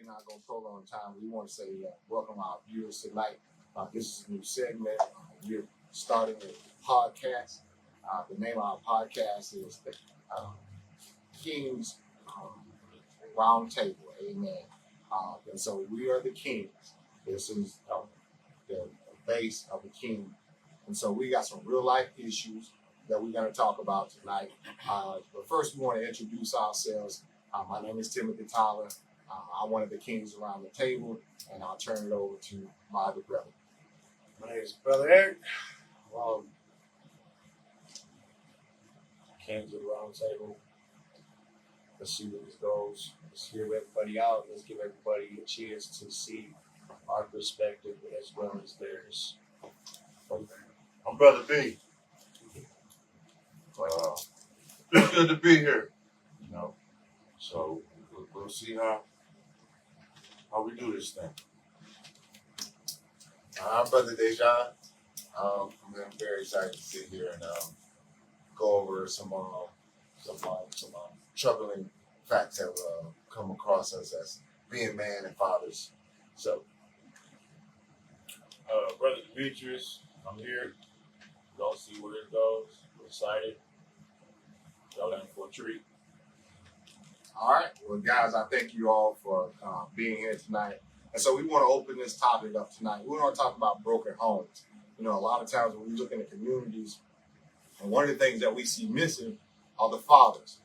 we're not going to prolong time. We want to say welcome our viewers tonight. This is a new segment. We're starting a podcast. The name of our podcast is the Kings Roundtable. Amen. And so we are the kings. This is the base of the king. And so we got some real life issues that we're going to talk about tonight. But first, we want to introduce ourselves. My name is Timothy Tyler. I'm one of the kings around the table, and I'll turn it over to my other brother. My name is Brother Erich. Kings of the Roundtable. Let's see where this goes. Let's hear everybody out. Let's give everybody a chance to see our perspective as well as theirs. I'm Brother B. It's good to be here. So we'll see how we do this thing. I'm Brother Dejan. I'm very excited to sit here and go over some troubling facts that come across us as being man and fathers. So, Brother Demetrius, I'm here. We're gonna see where it goes. We're excited. Y'all in for a treat. All right. Well, guys, I thank you all for being here tonight. And so we want to open this topic up tonight. We want to talk about broken homes. You know, a lot of times when we look in the communities, and one of the things that we see missing are the fathers.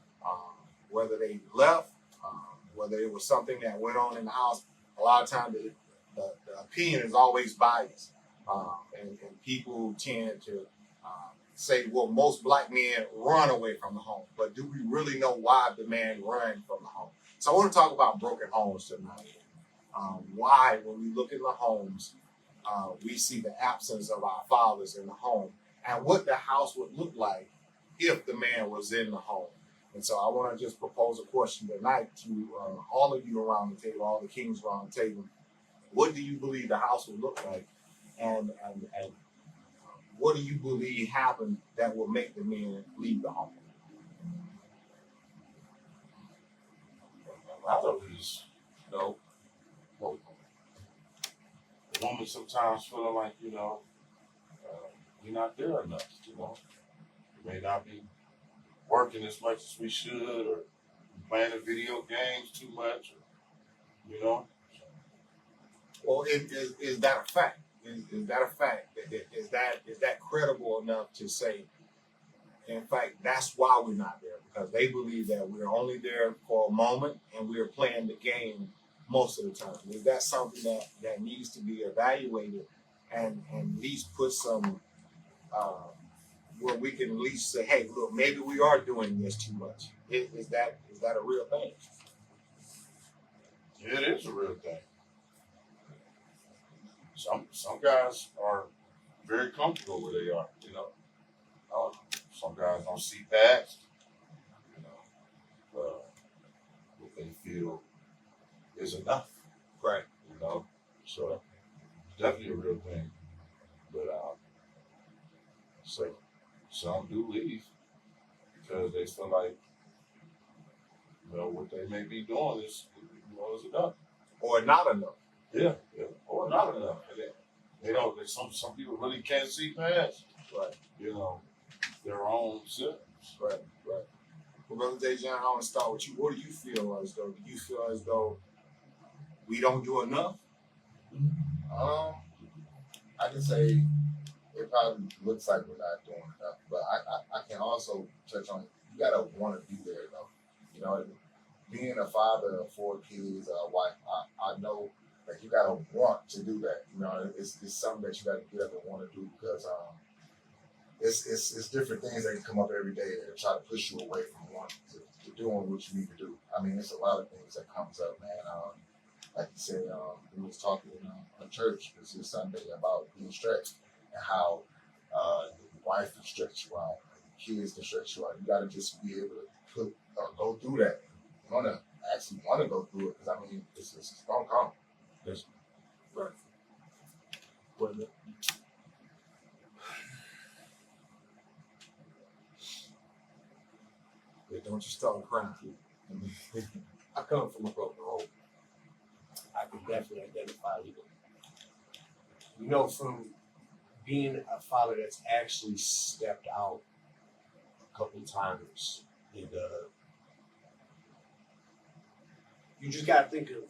Whether they left, whether it was something that went on in the house, a lot of times the opinion is always biased. And people tend to say, well, most black men run away from the home. But do we really know why the man ran from the home? So I want to talk about broken homes tonight. Why, when we look in the homes, we see the absence of our fathers in the home, and what the house would look like if the man was in the home. And so I want to just propose a question tonight to all of you around the table, all the kings around the table. What do you believe the house would look like? And what do you believe happened that will make the men leave the home? A lot of it is, the woman sometimes feeling like, we're not there enough, We may not be working as much as we should, or playing the video games too much, Well, is that a fact? Is that a fact? Is that credible enough to say, in fact, that's why we're not there? Because they believe that we're only there for a moment and we're playing the game most of the time. Is that something that needs to be evaluated and at least put some, where we can at least say, hey, look, maybe we are doing this too much. Is that a real thing? It is a real thing. Some guys are very comfortable where they are, Some guys don't see past, what they feel is enough. Right. So definitely a real thing. But some do leave because they feel like, what they may be doing is enough. Or not enough. Yeah, or not enough. They don't. Some people really can't see past, Right. Their own selves. Right. Well, Brother Dejan, I want to start with you. What do you feel as though? Do you feel as though we don't do enough? I can say it probably looks like we're not doing enough, but I can also touch on, you gotta want to be there though. Being a father of 4 kids, a wife, I know that you gotta want to do that. It's something that you gotta get up and want to do, because it's different things that can come up every day that try to push you away from wanting to doing what you need to do. I mean, it's a lot of things that comes up, man. Like you said, we was talking in a church this Sunday about being stretched and how your wife can stretch you out, your kids can stretch you out. You got to just be able to go through that. You want to actually want to go through it, because I mean, it's gonna come. Yes. Right. Well, don't you start crying. I come from a broken home. definitely identify legally. You know, from being a father that's actually stepped out a couple times, and you just gotta think of,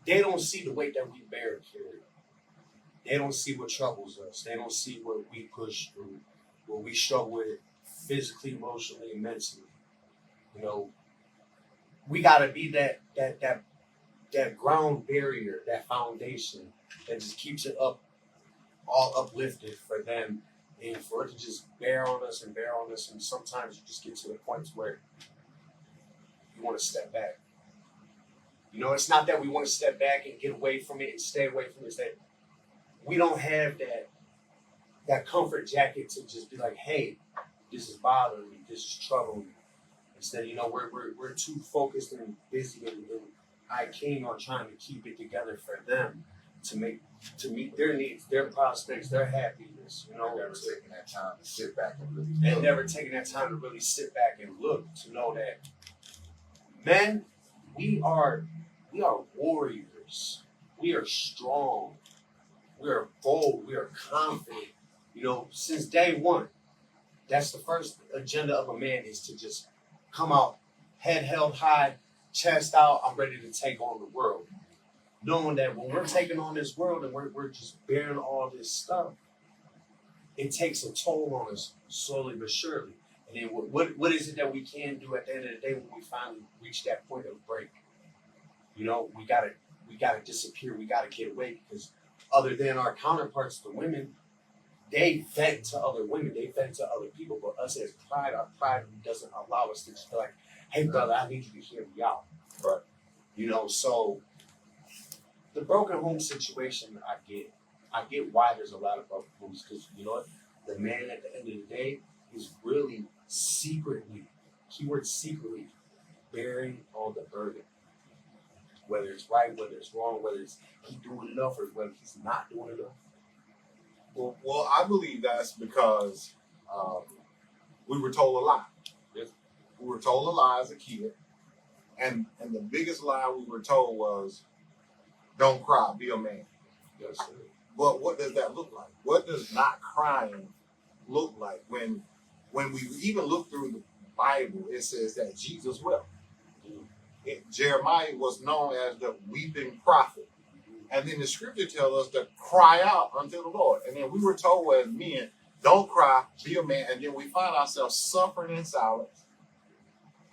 they don't see the weight that we bear and carry. They don't see what troubles us. They don't see what we push through, what we struggle with physically, emotionally, and mentally. You know, we gotta be that ground barrier, that foundation that just keeps it up, all uplifted for them, and for it to just bear on us. And sometimes you just get to the point where you want to step back. You know, it's not that we want to step back and get away from it and stay away from it. It's that we don't have that comfort jacket to just be like, hey, this is bothering me, this is troubling me. Instead, you know, we're too focused and busy and high keen on trying to keep it together for them to meet their needs, their prospects, their happiness. You know, Never taking that time to sit back and really and look. never taking that time to really sit back and look to know that men, we are warriors. We are strong. We are bold. We are confident. You know, since day one, that's the first agenda of a man, is to just come out, head held high, chest out. I'm ready to take on the world. Knowing that when we're taking on this world and we're just bearing all this stuff, it takes a toll on us slowly but surely. And then what is it that we can do at the end of the day when we finally reach that point of break? You know, we gotta disappear. We gotta get away, because other than our counterparts, the women, they vent to other women. They vent to other people. But us as pride, our pride doesn't allow us to just be like, hey, brother, I need you to hear me out. Right. You know, so the broken home situation, I get. I get why there's a lot of broken homes, because, you know what? The man at the end of the day is really secretly, keyword secretly, bearing all the burden. Whether it's right, whether it's wrong, whether it's he doing enough or whether he's not doing enough. Well, I believe that's because we were told a lie. Yes. We were told a lie as a kid, and the biggest lie we were told was, "Don't cry, be a man." Yes, sir. But what does that look like? What does not crying look like? When we even look through the Bible, it says that Jesus wept. Jeremiah was known as the weeping prophet. And then the scripture tells us to cry out unto the Lord. And then we were told as men, don't cry, be a man. And then we find ourselves suffering in silence.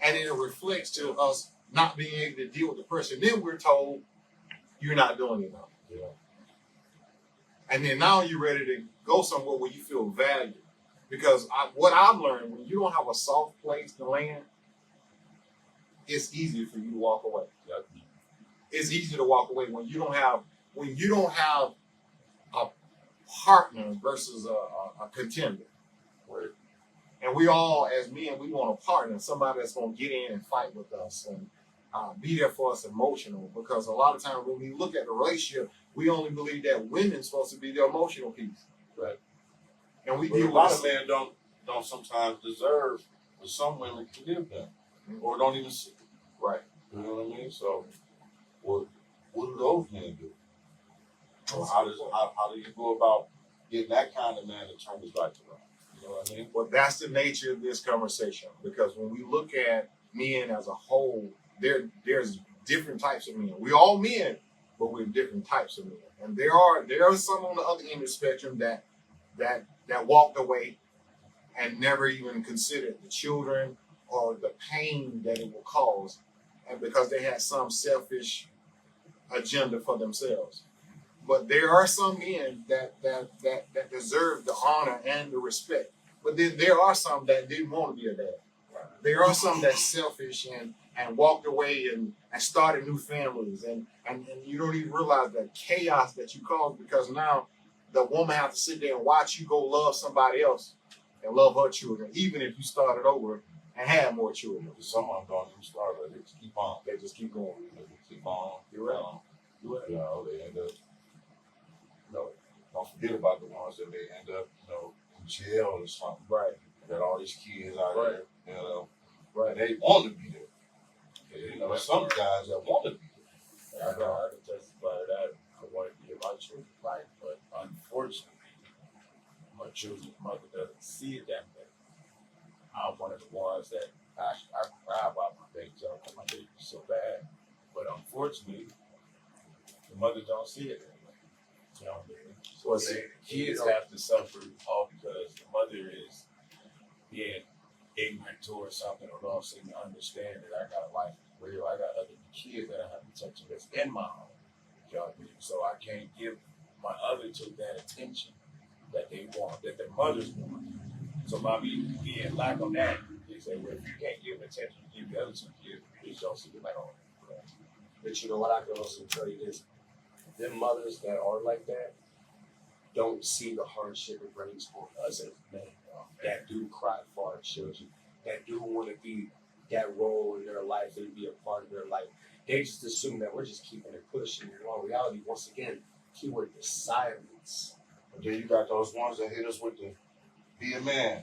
And then it reflects to us not being able to deal with the person. Then we're told, you're not doing enough. Yeah. And then now you're ready to go somewhere where you feel valued. Because what I've learned, when you don't have a soft place to land, it's easier for you to walk away. Yeah. It's easy to walk away when you don't have a partner versus a contender. Right. And we all, as men, we want a partner, somebody that's going to get in and fight with us and be there for us emotional. Because a lot of times when we look at the relationship, we only believe that women's supposed to be the emotional piece. Right. And we But a deal lot with of men don't sometimes deserve what some women can give them, or don't even see. right. You know what I mean? So, what do those men do? Or how do you go about getting that kind of man to turn his life around? You know what I mean? Well, that's the nature of this conversation. Because when we look at men as a whole, there's different types of men. We're all men, but we're different types of men. And there are some on the other end of the spectrum that walked away and never even considered the children or the pain that it will cause, and because they had some selfish agenda for themselves. But there are some men that deserve the honor and the respect. But then there are some that didn't want to be a dad. There are some that's selfish and walked away and started new families, and you don't even realize the chaos that you caused, because now the woman has to sit there and watch you go love somebody else and love her children, even if you started over and had more children. Because some of them don't even start, but they just keep on. They just keep going. They just keep on. You're right. You're right. You know, they end up, don't forget about the ones that they end up, in jail or something. Right. Got all these kids out Right. there, Right. and they want to be there. There's some guys that want to be there. I can testify to children's mother doesn't see it that way. I'm one of the ones that I cry about my babies. I want my babies so bad, but unfortunately, the mothers don't see it that way. You know what I mean? So the kids have to suffer all because the mother is being ignorant towards something or don't seem to understand that I got a life real. I got other kids that I have to touch that's in my home. You know what I mean? So I can't give my other two that attention that they want, that their mothers want. So by me being lack of that, they say, well, if you can't give attention, you give the other two kids, please don't see the light on. But you know what, I can also tell you this. Them mothers that are like that don't see the hardship it brings for us as men that do cry for our children, that do want to be that role in their life and be a part of their life. They just assume that we're just keeping it pushing. In all reality, once again, keyword is silence. But then you got those ones that hit us with the be a man.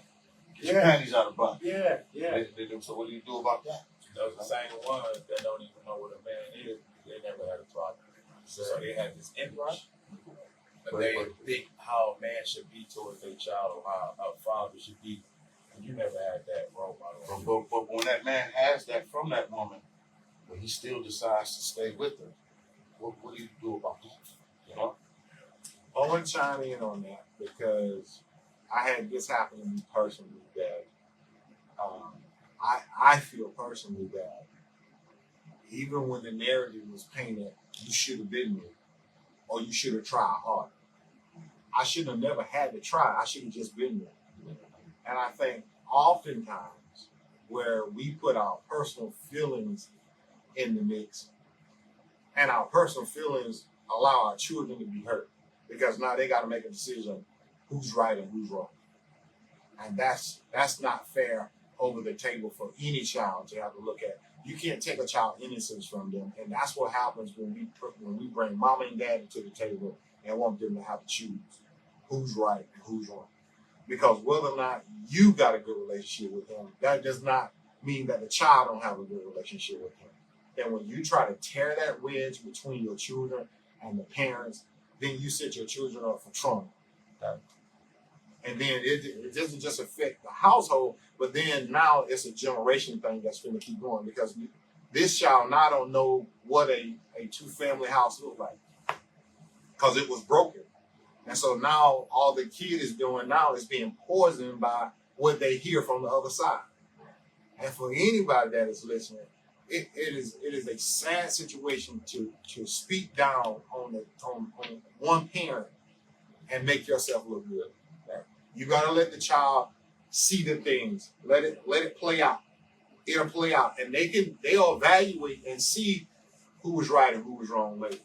Get your panties out of the bucket. Yeah. So what do you do about that? Those are the same ones that don't even know what a man is. They never had a father. So they have this image. But they think how a man should be towards their child or how a father should be. And you never had that role model. But when that man has that from that woman, but he still decides to stay with her, what do you do about that? You know? I want to chime in on that because I had this happen to me personally that I feel personally that even when the narrative was painted, you should have been there or you should have tried harder. I should have never had to try. I should have just been there. And I think oftentimes where we put our personal feelings in the mix and our personal feelings allow our children to be hurt because now they got to make a decision who's right and who's wrong. And that's not fair over the table for any child to have to look at. You can't take a child's innocence from them, and that's what happens when we bring mama and daddy to the table and want them to have to choose who's right and who's wrong. Because whether or not you got a good relationship with him, that does not mean that the child don't have a good relationship with him. And when you try to tear that wedge between your children and the parents, then you set your children up for trauma. Okay? And then it doesn't just affect the household, but then now it's a generation thing that's going to keep going because this child now don't know what a two-family house looks like because it was broken. And so now all the kid is doing now is being poisoned by what they hear from the other side. And for anybody that is listening, it is a sad situation to speak down on one parent and make yourself look good. You gotta let the child see the things. Let it play out. It'll play out, and they'll evaluate and see who was right and who was wrong later.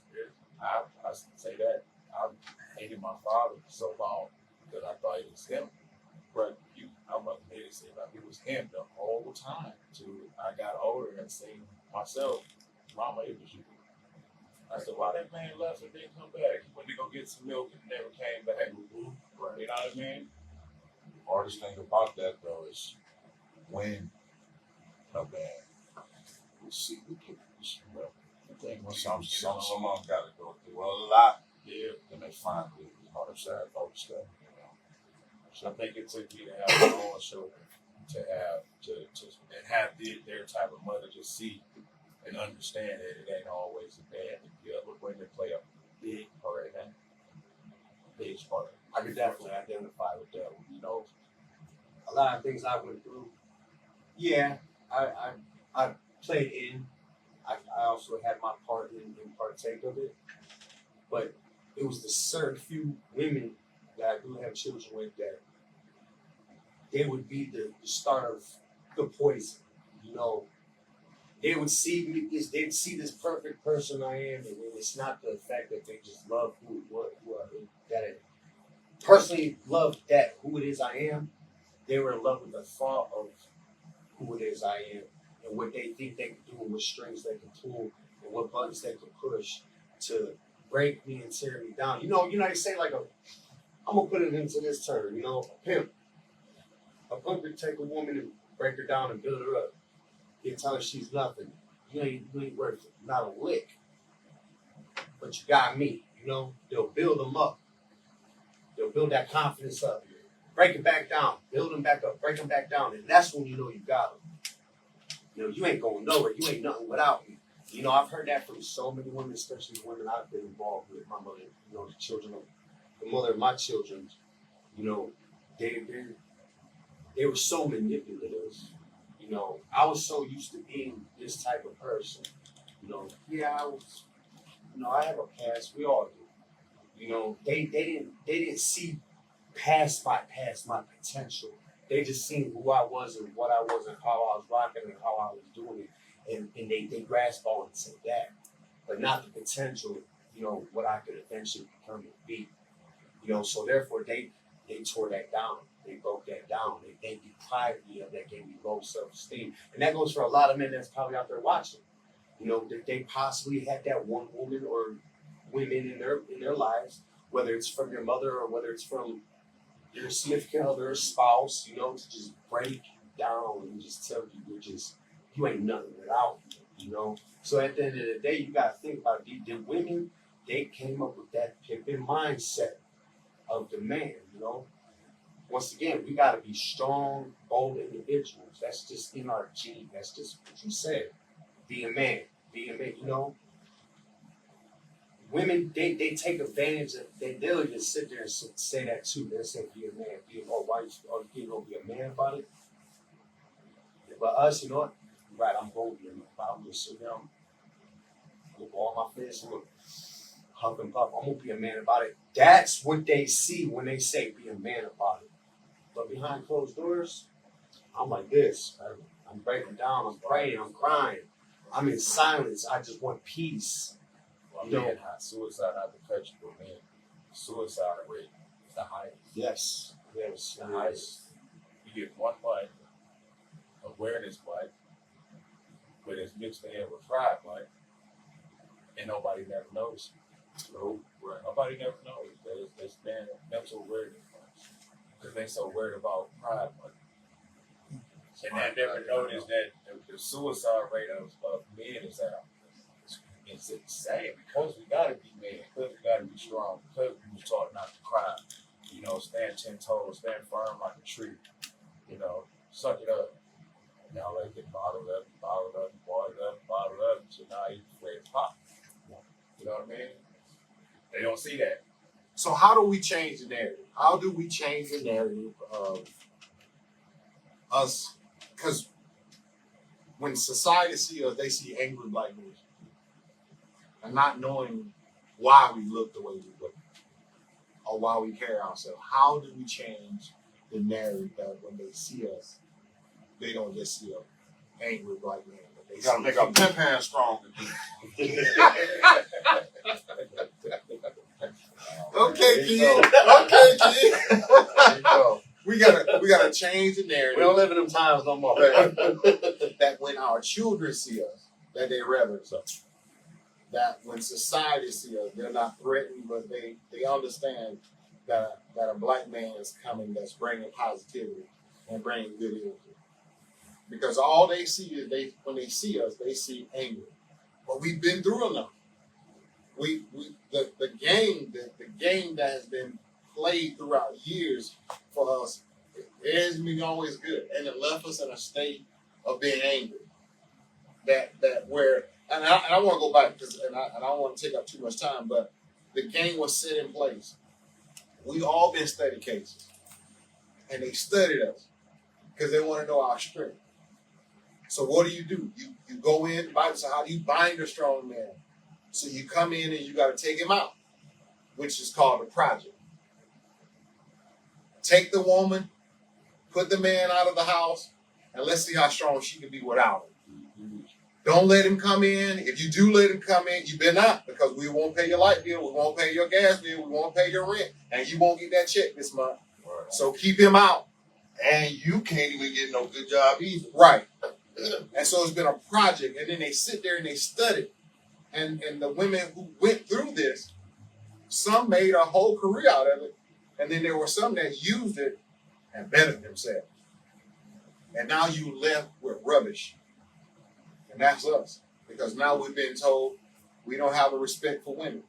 I say that I hated my father so long that I thought it was him. But I wasn't made it seem like it was him the whole time. Till I got older and seen myself, Mama, it was you. I said, why that man left and didn't come back? He went to go get some milk and never came back. Right. You know what I mean? The hardest thing about that though is when a man will see the pictures. Well, I think some of them gotta go through a lot. Yeah. And they finally understand all the stuff, you know. So I think it took me to have my own children to have their type of mother to see and understand that it ain't always a bad. The other women play a big part in that. Big part. I could definitely identify with that one. You know, a lot of things I went through. Yeah, I played in. I also had my part in partake of it. But it was the certain few women that I do have children with that they would be the start of the poison. You know, they would see me, they'd see this perfect person I am, and it's not the fact that they just love that it personally love that who it is I am. They were in love with the thought of who it is I am and what they think they can do and what strings they can pull and what buttons they can push to break me and tear me down. You know, they say like I'm gonna put it into this term, you know, a pimp. A pimp could take a woman and break her down and build her up. You tell her she's nothing. You ain't worth not a lick. But you got me, you know. They'll build them up. They'll build that confidence up. break it back down, build them back up, break them back down, and that's when you know you got them. You know, you ain't going nowhere. You ain't nothing without me. You know, I've heard that from so many women, especially the women I've been involved with. My mother, you know, the children of the mother of my children. You know, they were so manipulative. You know, I was so used to being this type of person. You know, yeah, I was. You know, I have a past. We all do. You know, they didn't see past my potential. They just seen who I was and what I was and how I was rocking and how I was doing it, and they grasped on and said that, but not the potential. You know, what I could eventually become and be. You know, so therefore they tore that down. They broke that down. They deprived me of that, gave me low self-esteem. And that goes for a lot of men that's probably out there watching. You know, that they possibly had that one woman or women in their lives, whether it's from your mother or whether it's from your significant other or spouse, you know, to just break you down and just tell you you ain't nothing without me, you know. So at the end of the day, you gotta think about the women, they came up with that pimping mindset of the man, you know. Once again, we gotta be strong, bold individuals. That's just in our gene. That's just what you said. Be a man, you know. Women, they take advantage of. They'll even sit there and say that too. They'll say, "Be a man, why you gonna be a man about it?" But us, you know what? Right, I'm gonna be a man. I'm just sit down. I'm gonna ball my fist. I'm gonna huff and puff. I'm gonna be a man about it. That's what they see when they say, "Be a man about it." But behind closed doors, I'm like this. I'm breaking down. I'm praying. I'm crying. I'm in silence. I just want peace. Well, You know, man, suicide out the country, but man, suicide rate is the highest. yes, The highest. You get 1 month awareness month, but it's mixed in with pride month, and nobody never knows. no, Right. Nobody never knows that it's been mental awareness month because they so worried about pride month. And I never noticed that the suicide rate of men is out. It's insane because we gotta be men, because we gotta be strong, because we was taught not to cry. You know, stand 10 toes, stand firm like a tree. You know, suck it up. Now they get bottled up, so now you afraid to pop. You know what I mean? They don't see that. So how do we change the narrative? How do we change the narrative of us? Because when society sees us, they see angry black men. And not knowing why we look the way we look or why we carry ourselves. How do we change the narrative that when they see us, they don't just see an angry black man, but they You gotta see make our pimp hand strong. Okay, kid. There you go. We gotta change the we narrative don't live in them times no more. that when our children see us, that they reverence us. That when society sees us, they're not threatened, but they understand that a black man is coming that's bringing positivity and bringing good energy. Because all they see is when they see us, they see anger. But we've been through enough. The game that has been played throughout years for us, it hasn't been always good, and it left us in a state of being angry. That where. And I want to go back because I don't want to take up too much time, but the game was set in place. We all been study cases, and they studied us because they want to know our strength. So what do? You go in. The Bible says, how do you bind a strong man? So you come in and you got to take him out, which is called a project. Take the woman, put the man out of the house, and let's see how strong she can be without him. Don't let him come in. If you do let him come in, you better not, because we won't pay your light bill, we won't pay your gas bill, we won't pay your rent, and you won't get that check this month. Right. So keep him out. And you can't even get no good job either. Right. And so it's been a project, and then they sit there and they study. And the women who went through this, some made a whole career out of it, and then there were some that used it and bettered themselves. And now you left with rubbish. And that's us. Because now we've been told we don't have a respect for women.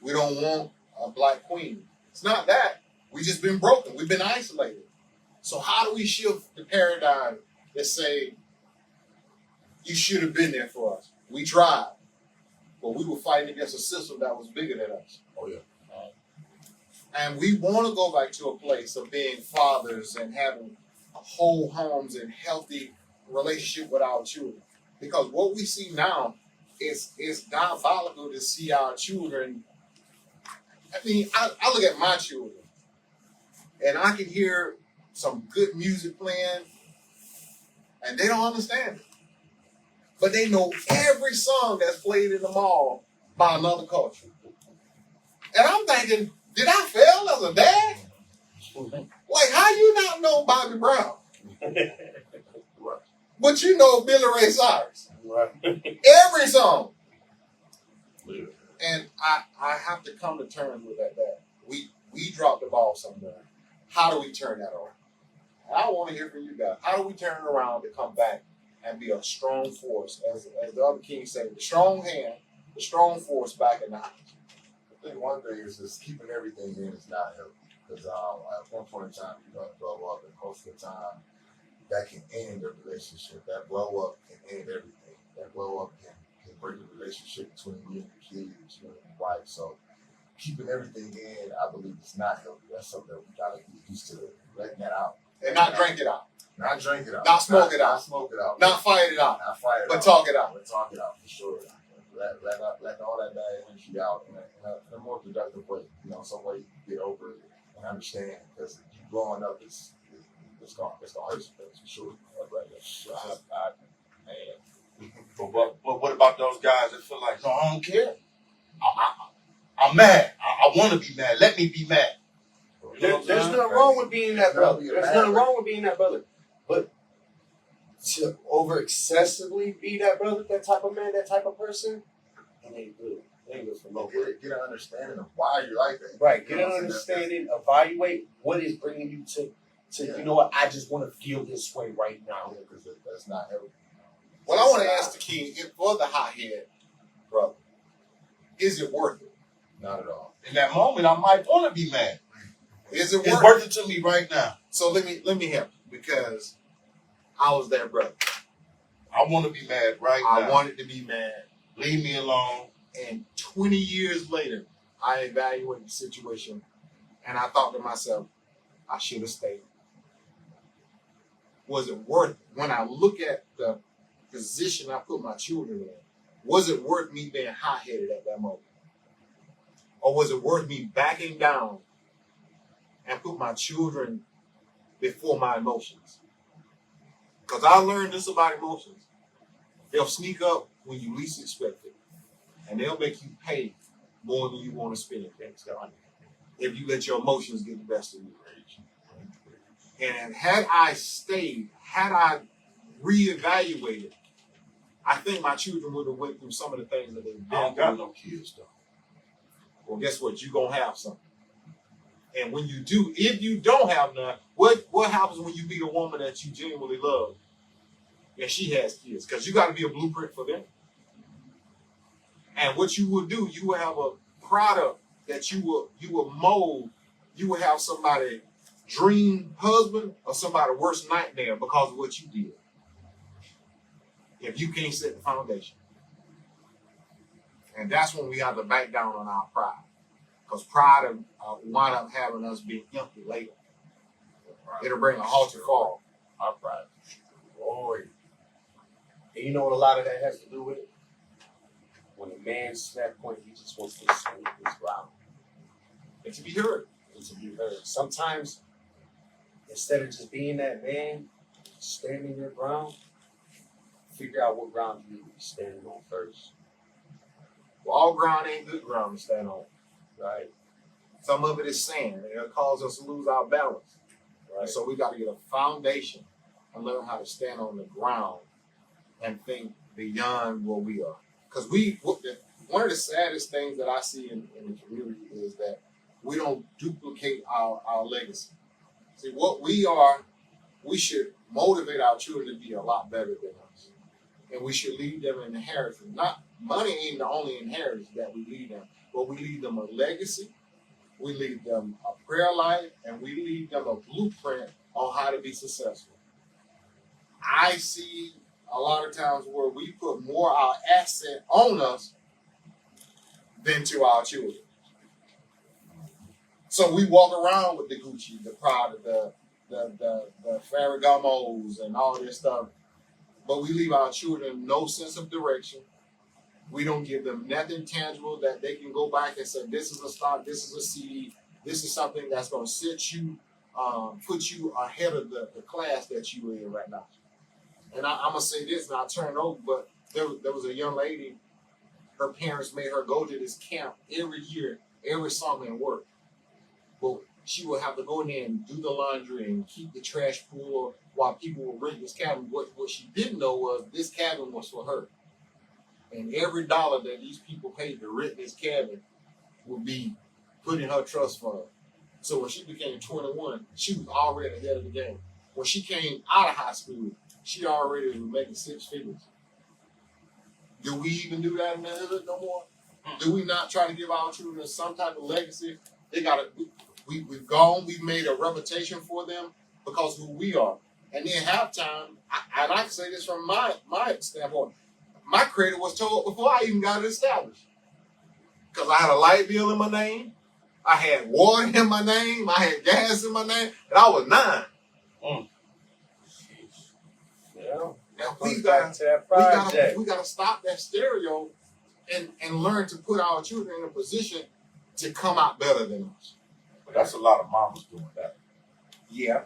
We don't want a black queen. It's not that. We just been broken. We've been isolated. So how do we shift the paradigm that say, you should have been there for us? We tried, but we were fighting against a system that was bigger than us. Oh yeah. And we want to go back to a place of being fathers and having whole homes and healthy relationship with our children. Because what we see now is diabolical to see our children. I mean, I look at my children and I can hear some good music playing and they don't understand it. But they know every song that's played in the mall by another culture. And I'm thinking, did I fail as a dad? Like, how you not know Bobby Brown? But you know Billy Ray Cyrus. Right. Every song. Yeah. And I have to come to terms with that. We dropped the ball somewhere. How do we turn that around? And I want to hear from you guys. How do we turn it around to come back and be a strong force, as the other king said, the strong hand, the strong force back in the house? I think one thing is just keeping everything in is not healthy. Because at one point in time, you're going to blow up, and most of the time, that can end a relationship. That blow up can end everything. That blow up can break the relationship between you and your kids, you and your wife. So keeping everything in, I believe, is not healthy. That's something that we got to get used to, letting that out. And not drink it out. Not drink it out. Not smoke it out. Not smoke it out. Not fight it out. Not fight it But out. talk it out. But talk it out for sure. Let all that bad energy out in a more productive way. You know, some way you can get over it and understand. Because you growing up is gonna hurt some things for sure. Man. But what about those guys that feel like, no, I don't care. I'm mad. I want to be mad. Let me be mad. You know what I'm There's saying? nothing wrong with being that brother. There's There's nothing wrong with being that brother. But to over excessively be that brother, that type of man, that type of person, it ain't good. It ain't good for nobody. Get an understanding of why you're like that. Right. Get You an know what I'm saying? understanding, evaluate what is bringing you to you know what, I just want to feel this way right now. Because that's not healthy. Well, I want to ask the king, for the hothead brother, is it worth it? Not at all. In that moment, I might want to be mad. Is it It's worth worth it to me right now. So let me help you, because I was that brother. I want to be mad right now. I wanted to be mad. Leave me alone. And 20 years later, I evaluated the situation and I thought to myself, I should have stayed. Was it worth it? When I look at the position I put my children in, was it worth me being hot-headed at that moment? Or was it worth me backing down and put my children before my emotions? Because I learned this about emotions. They'll sneak up when you least expect it. And they'll make you pay more than you want to spend. If you let your emotions get the best of you. And had I stayed, had I reevaluated, I think my children would have went through some of the things that they've I don't been got through. no kids, though. Well, guess what? You're going to have some. And when you do, if you don't have none, what happens when you meet a woman that you genuinely love and she has kids? Because you got to be a blueprint for them. And what you will do, you will have a product that you will mold. You will have somebody dream husband or somebody worst nightmare because of what you did. If you can't set the foundation. And that's when we have to back down on our pride. Because pride will wind up having us being empty later. It'll bring a halter fall. Our pride. Boy. And you know what a lot of that has to do with? When a man's at that point, he just wants to stand his ground. And to be heard. And to be heard. Sometimes, instead of just being that man, standing your ground, figure out what ground you need to be standing on first. Well, all ground ain't good ground to stand on. Right? Some of it is sand, and it'll cause us to lose our balance. Right. And so we got to get a foundation and learn how to stand on the ground and think beyond where we are. Because one of the saddest things that I see in the community is that we don't duplicate our legacy. See, what we are, we should motivate our children to be a lot better than us. And we should leave them an inheritance. Not money ain't the only inheritance that we leave them, but we leave them a legacy. we leave them a prayer life, and we leave them a blueprint on how to be successful. I see a lot of times where we put more our asset on us than to our children. So we walk around with the Gucci, the Prada, the Ferragamos, and all this stuff, but we leave our children no sense of direction. We don't give them nothing tangible that they can go back and say, this is a stock, this is a CD, this is something that's going to sit you, put you ahead of the class that you are in right now. And I'm going to say this, and I'll turn it over, but there was a young lady, her parents made her go to this camp every year, every summer and work. But she would have to go in there and do the laundry and keep the trash full while people were renting this cabin. What she didn't know was this cabin was for her. And every dollar that these people paid to rent this cabin would be put in her trust fund. So when she became 21, she was already ahead of the game. When she came out of high school, she already was making 6 figures. Do we even do that in the hood no more? Do we not try to give our children some type of legacy? We've gone, we've made a reputation for them because of who we are. And then halftime, I like to say this from my standpoint, my credit was told before I even got it established. Because I had a light bill in my name, I had water in my name, I had gas in my name, and I was 9. Yeah. Now We got we gotta stop that stereo and learn to put our children in a position to come out better than us. But that's a lot of mamas doing that. Yeah,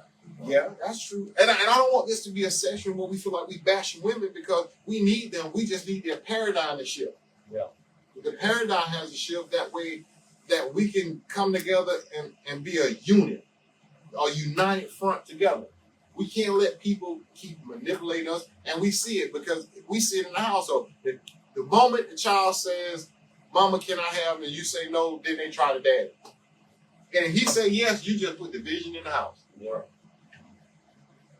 that's true. And I don't want this to be a session where we feel like we bashing women because we need them. We just need their paradigm to shift. Yeah. The paradigm has to shift that way that we can come together and be a unit, a united front together. We can't let people keep manipulating us, and we see it because we see it in the household. The moment the child says, "Mama, can I have?" and you say no, then they try to dad. And if he say yes, you just put division in the house. Yeah.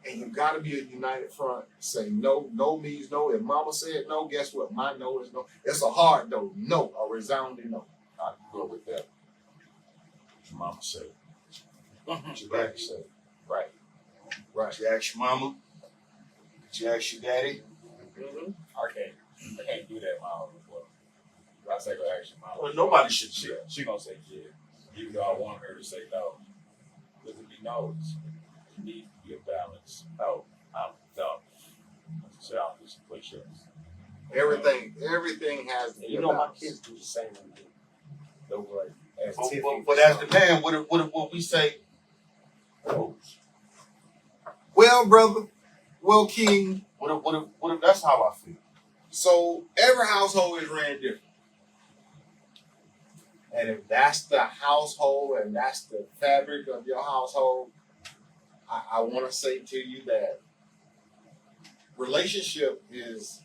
And you got to be a united front. Say no. No means no. If Mama said no, guess what? My no is no. It's a hard no. No, a resounding no. I can go with that. What your mama said. What your daddy said. Right. Did you ask your mama? Did you ask your daddy? Mm-hmm. I can't do that, mom. I say go ask your mom. Well, nobody should share. She gonna say yeah. Even though I want her to say no. Because if he knows, it needs to be a balance. No, I'm dumb. So I'll do some push-ups. Everything has. And you know my kids do the same thing. They'll be like, as Tiffany. But as the man, what we say? Oh, Well, brother. Well, King. what if that's how I feel? So every household is ran different. And if that's the household and that's the fabric of your household, I want to say to you that relationship is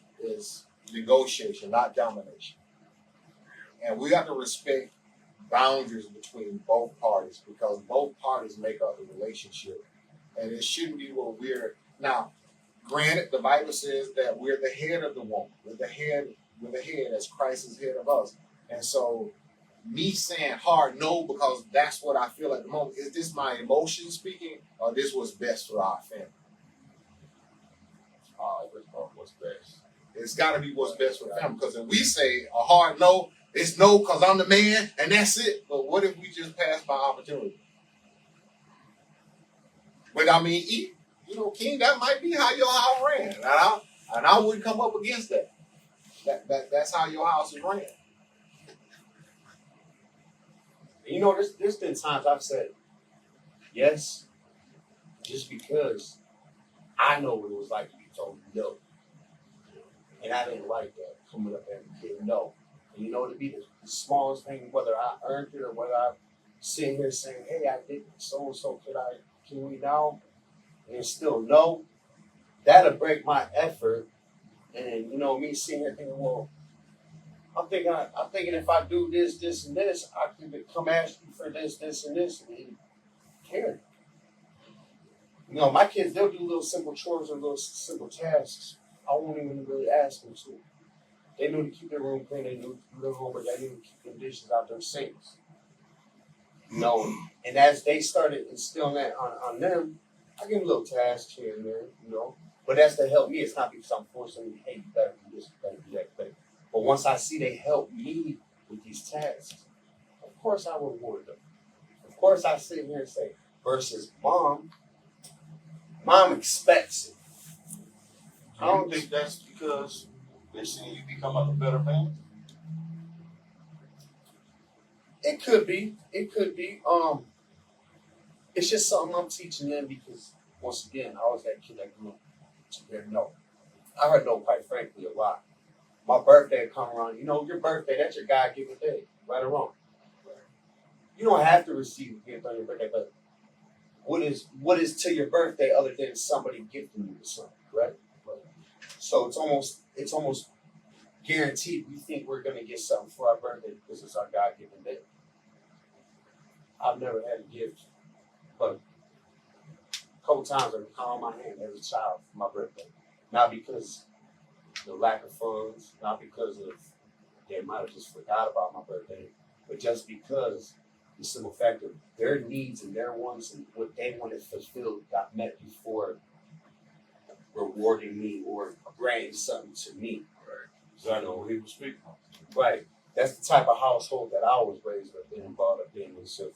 negotiation, not domination. And we have to respect boundaries between both parties because both parties make up the relationship. And it shouldn't be what we're now. Granted, the Bible says that we're the head of the woman. We're the head as Christ is head of us. And so me saying hard no because that's what I feel at the moment. Is this my emotion speaking or this what's best for our family? What's best? It's got to be what's best for the family because if we say a hard no, it's no because I'm the man and that's it. But what if we just pass by opportunity? But I mean, King, that might be how your house ran. And I wouldn't come up against that. That's how your house is ran. You know, there's been times I've said yes, just because I know what it was like to be told no. And I didn't like that coming up as a kid, no. And you know, to be the smallest thing, whether I earned it or whether I'm sitting here saying, hey, I did so-and-so, can we now? And still no, that'll break my effort. And, me sitting here thinking, well, I'm thinking if I do this, and this, I can come ask you for this, and this, and care. My kids, they'll do little simple chores or little simple tasks. I won't even really ask them to. They knew to keep their room clean, they knew to do their homework, they knew to keep their dishes out their sinks. You know, and as they started instilling that on them, I give them little tasks here and there, you know. But that's to help me. It's not because I'm forcing them, hey, you better do this, you better do that, better. But once I see they help me with these tasks, of course I reward them. Of course I sit here and say, versus mom expects it. I don't think that's because they're seeing you become a better man. It could be. It could be. It's just something I'm teaching them because once again, I was that kid that grew up to hear no. I heard no quite frankly a lot. My birthday come around, you know, your birthday, that's your God given day, right or wrong. You don't have to receive a gift on your birthday, but what is to your birthday other than somebody gifting you with something, right? So it's almost guaranteed we think we're gonna get something for our birthday because it's our God given day. I've never had a gift, but a couple times I've called my hand as a child for my birthday. Not because the lack of funds, not because of they might have just forgot about my birthday, but just because the simple fact of their needs and their wants and what they wanted fulfilled got met before rewarding me or granting something to me. Exactly what he was speaking on. Right. That's the type of household that I was raised up in and brought up in. And so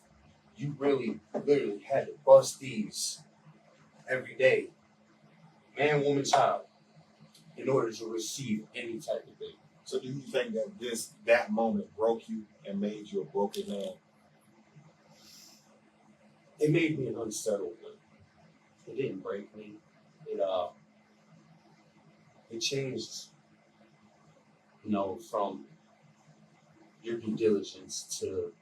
you really, literally had to bust these every day, man, woman, child, in order to receive any type of thing. So do you think that that moment broke you and made you a broken man? It made me an unsettled man. It didn't break me. It changed, you know, from your due diligence to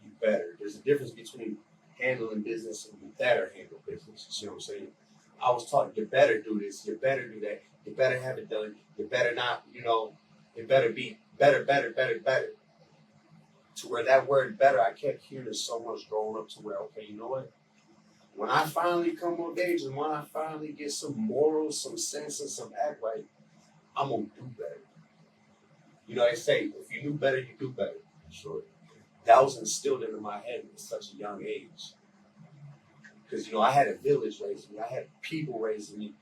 you better. There's a difference between handling business and you better handle business. You see what I'm saying? I was taught you better do this, you better do that, you better have it done, you better not, you know, it better be better. To where that word better, I kept hearing it so much growing up to where, okay, you know what? When I finally come of age and when I finally get some morals, some sense, and some act right, I'm going to do better. You know, they say, if you knew better, you do better. Sure. That was instilled into my head at such a young age. Because, you know, I had a village raising me. I had people raising me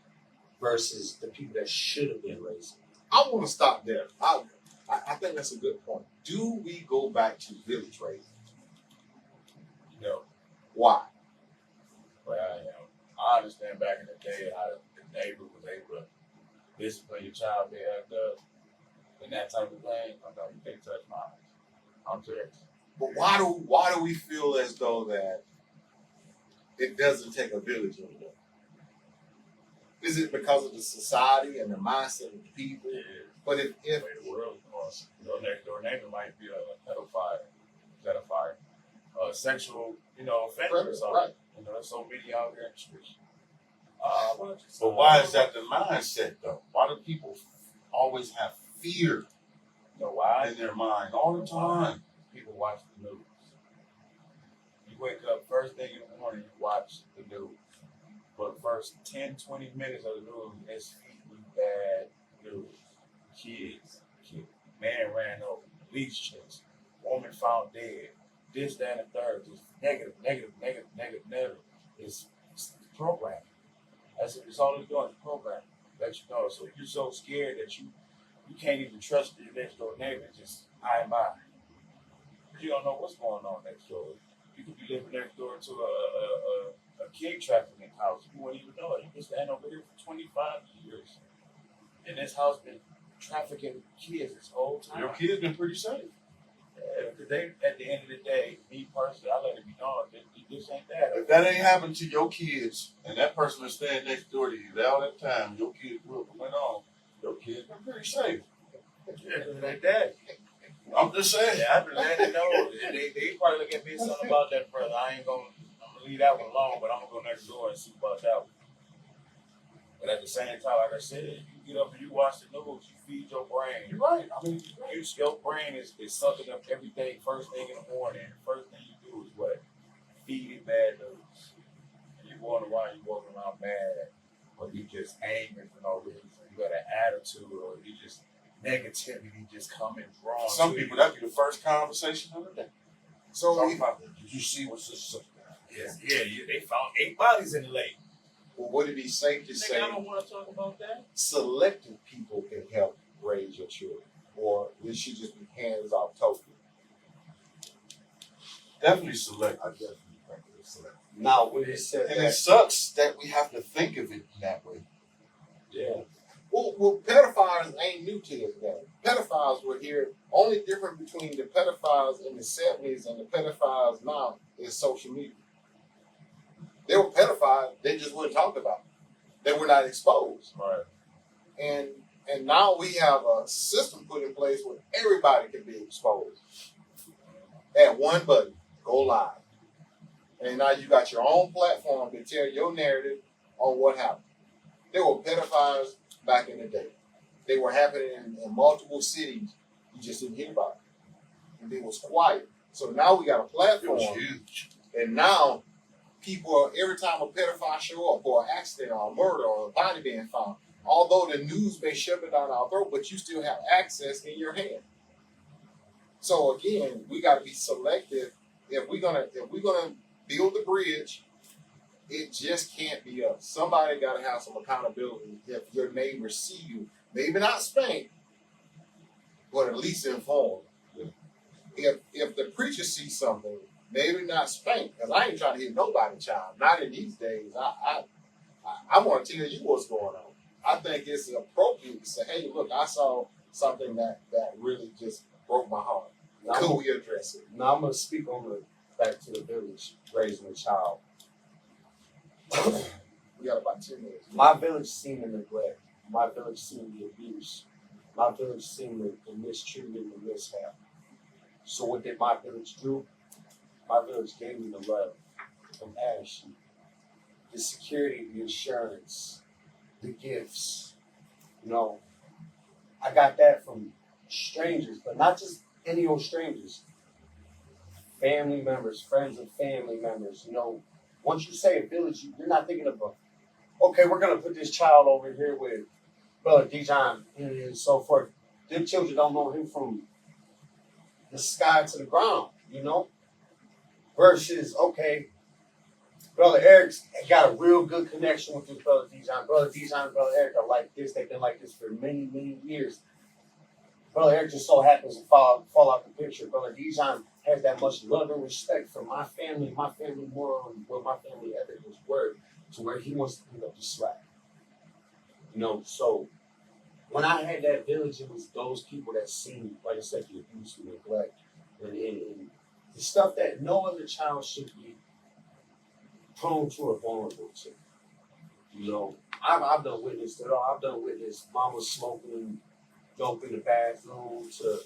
versus the people that should have been raising me. I want to stop there. I think that's a good point. Do we go back to village raising? No. Why? Well, I understand back in the day how the neighbor was able to discipline your child they act up and that type of thing. Oh, no, you can't touch mine. I'm serious. But why do we feel as though that it doesn't take a village anymore? Is it because of the society and the mindset of the people? Yeah. But if The way the world's going, your next door neighbor might be a pedophile, sexual, offender or something. right. There's so many out there in the streets. But why is that the mindset though? Why do people always have fear You know why? in their mind all the time? People watch the news. You wake up first thing in the morning, you watch the news. For the first 10, 20 minutes of the news, it's feeding bad news. Kids, man ran over, police chase, woman found dead, this, that, and the third. Just negative. It's programming. It's all it's doing is programming. Let you know. So you're so scared that you can't even trust your next door neighbor. Just I by. You don't know what's going on next door. You could be living next door to a kid trafficking house. You wouldn't even know it. You can stand over here for 25 years. And this house been trafficking kids this whole time. Your kid's been pretty safe. Yeah, because they, at the end of the day, me personally, I let it be known that this ain't that. If that ain't happened to your kids and that person is staying next door to you all that time, your kids grew up and went on, your kids been pretty safe. Yeah, because it ain't that. I'm just saying. Yeah, I've been letting them know. They probably look at me something about that brother. I'm gonna leave that one alone, but I'm gonna go next door and see about that one. But at the same time, like I said, you get up and you watch the news, you feed your brain. You're right. Your brain is sucking up everything first thing in the morning. The first thing you do is what? Feed it bad news. And you wonder why you walking around mad, or you just angry for no reason. You got an attitude, or you just negativity just coming wrong. Some people, that'd be the first conversation of the day. So Talk about that. Did you see what's this? They found 8 bodies in the lake. well, would it be safe to Nigga, say I don't want to talk about that. selected people can help raise your children, or it should just be hands off totally? Definitely select. I definitely think it's select. Now, when it said And it that, sucks that we have to think of it that way. yeah, Well, pedophiles ain't new to this game. Pedophiles were here. Only difference between the pedophiles in the 70s and the pedophiles now is social media. They were pedophiles, they just wouldn't talk about it. They were not exposed. Right. And now we have a system put in place where everybody can be exposed. At one button, go live. And now you got your own platform to tell your narrative on what happened. There were pedophiles back in the day. They were happening in multiple cities. You just didn't hear about it. And it was quiet. So now we got a It platform. was huge. And now people are, every time a pedophile show up or an accident or a murder or a body being found, although the news may shove it down our throat, but you still have access in your hand. So again, we got to be selective. If we're gonna build the bridge, it just can't be us. Somebody got to have some accountability. If your neighbors see you, maybe not spank, but at least inform. If the preacher sees something, maybe not spank, because I ain't trying to hit nobody, child. Not in these days. I want to tell you what's going on. I think it's appropriate to say, hey, look, I saw something that really just broke my heart. now, Could we address it? now I'm gonna speak on the back to the village raising a child. We got about 10 minutes. My village seen the neglect. My village seen the abuse. My village seen the mistreatment and the mishap. So what did my village do? My village gave me the love, the compassion, the security, the insurance, the gifts. You know, I got that from strangers, but not just any old strangers. Family members, friends of family members. You know, once you say a village, you're not thinking of okay, we're gonna put this child over here with Brother Dijon and so forth. Them children don't know him from the sky to the ground, you know? Versus, okay, Brother Eric's got a real good connection with his brother Dijon. Brother Dijon and Brother Erich are like this. They've been like this for many, many years. Brother Erich just so happens to fall out the picture. Brother Dijon has that much love and respect for my family more than what my family ever was worth, to where he wants to pick up the slack. You know, so when I had that village, it was those people that seen, like I said, the abuse and neglect and the stuff that no other child should be prone to or vulnerable to. You know, I've done witnessed it all. I've done witness mama smoking dope in the bathroom, to